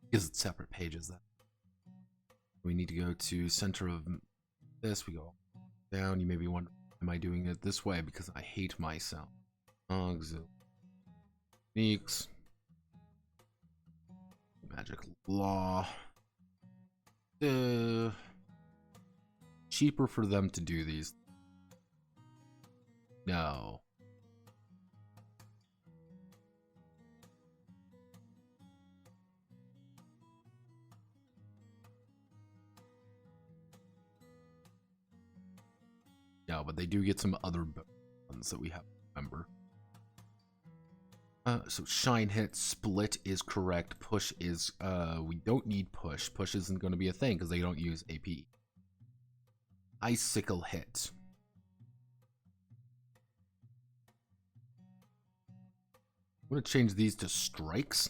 Because it's separate pages. That we need to go to center of this. We go down. You may be wondering, am I doing it this way? Because I hate myself. Auxiliary techniques. Magic law. Cheaper for them to do these. No. No, but they do get some other ones that we have to remember. So shine hit, split is correct. Push is, we don't need push. Push isn't going to be a thing because they don't use AP. Icicle hit. I'm going to change these to strikes.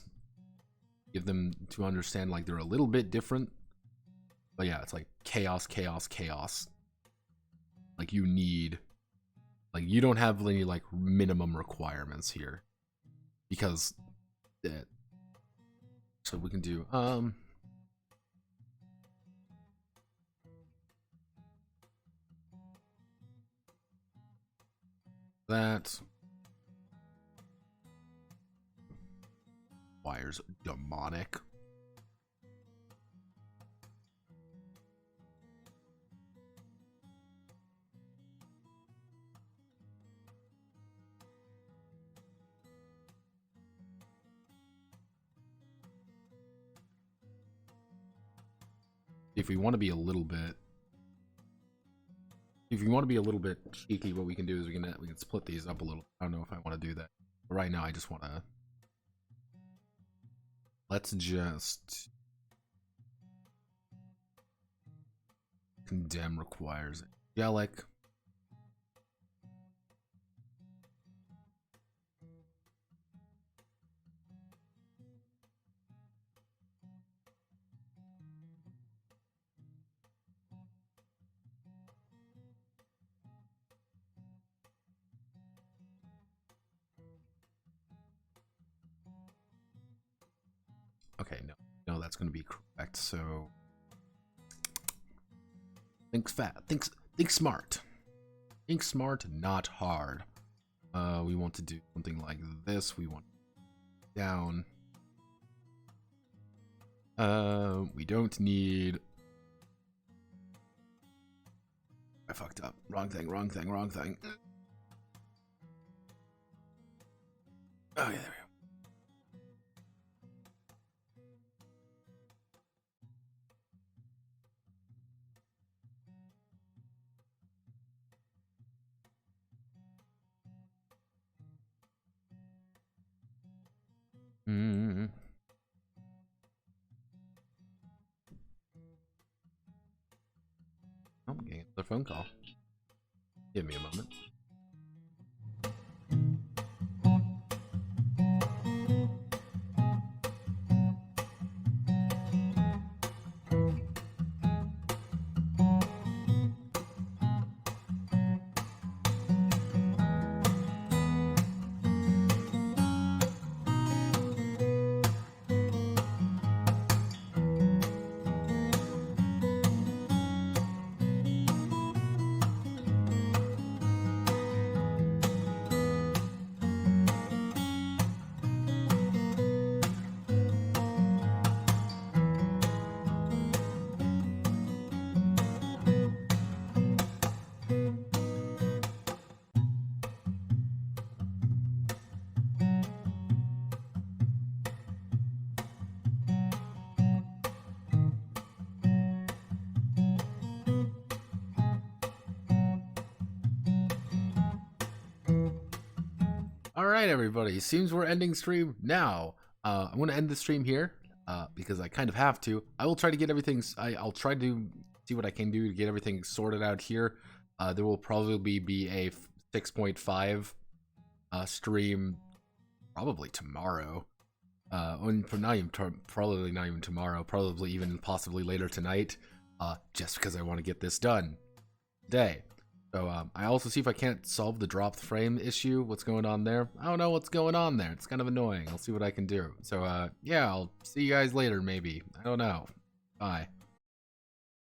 Give them to understand like they're a little bit different. But yeah, it's like chaos, chaos, chaos. Like you need, like you don't have any like minimum requirements here. Because so we can do that. requires demonic. If we want to be a little bit cheeky, what we can do is we can split these up a little. I don't know if I want to do that. But right now I just want to, let's just condemn requires angelic. Okay, no, that's going to be correct. So think smart, not hard. We want to do something like this. We want down. We don't need. I fucked up. Wrong thing. Oh yeah, there we go. Oh, I'm getting another phone call. Give me a moment. Alright, everybody. Seems we're ending stream now. I'm going to end the stream here because I kind of have to. I will try to get everything... I'll try to see what I can do to get everything sorted out here. There will probably be a 6.5 stream probably tomorrow. Probably not even tomorrow. Probably even possibly later tonight. Just because I want to get this done today. So I also see if I can't solve the dropped frame issue. What's going on there? I don't know what's going on there. It's kind of annoying. I'll see what I can do. So yeah, I'll see you guys later maybe. I don't know. Bye.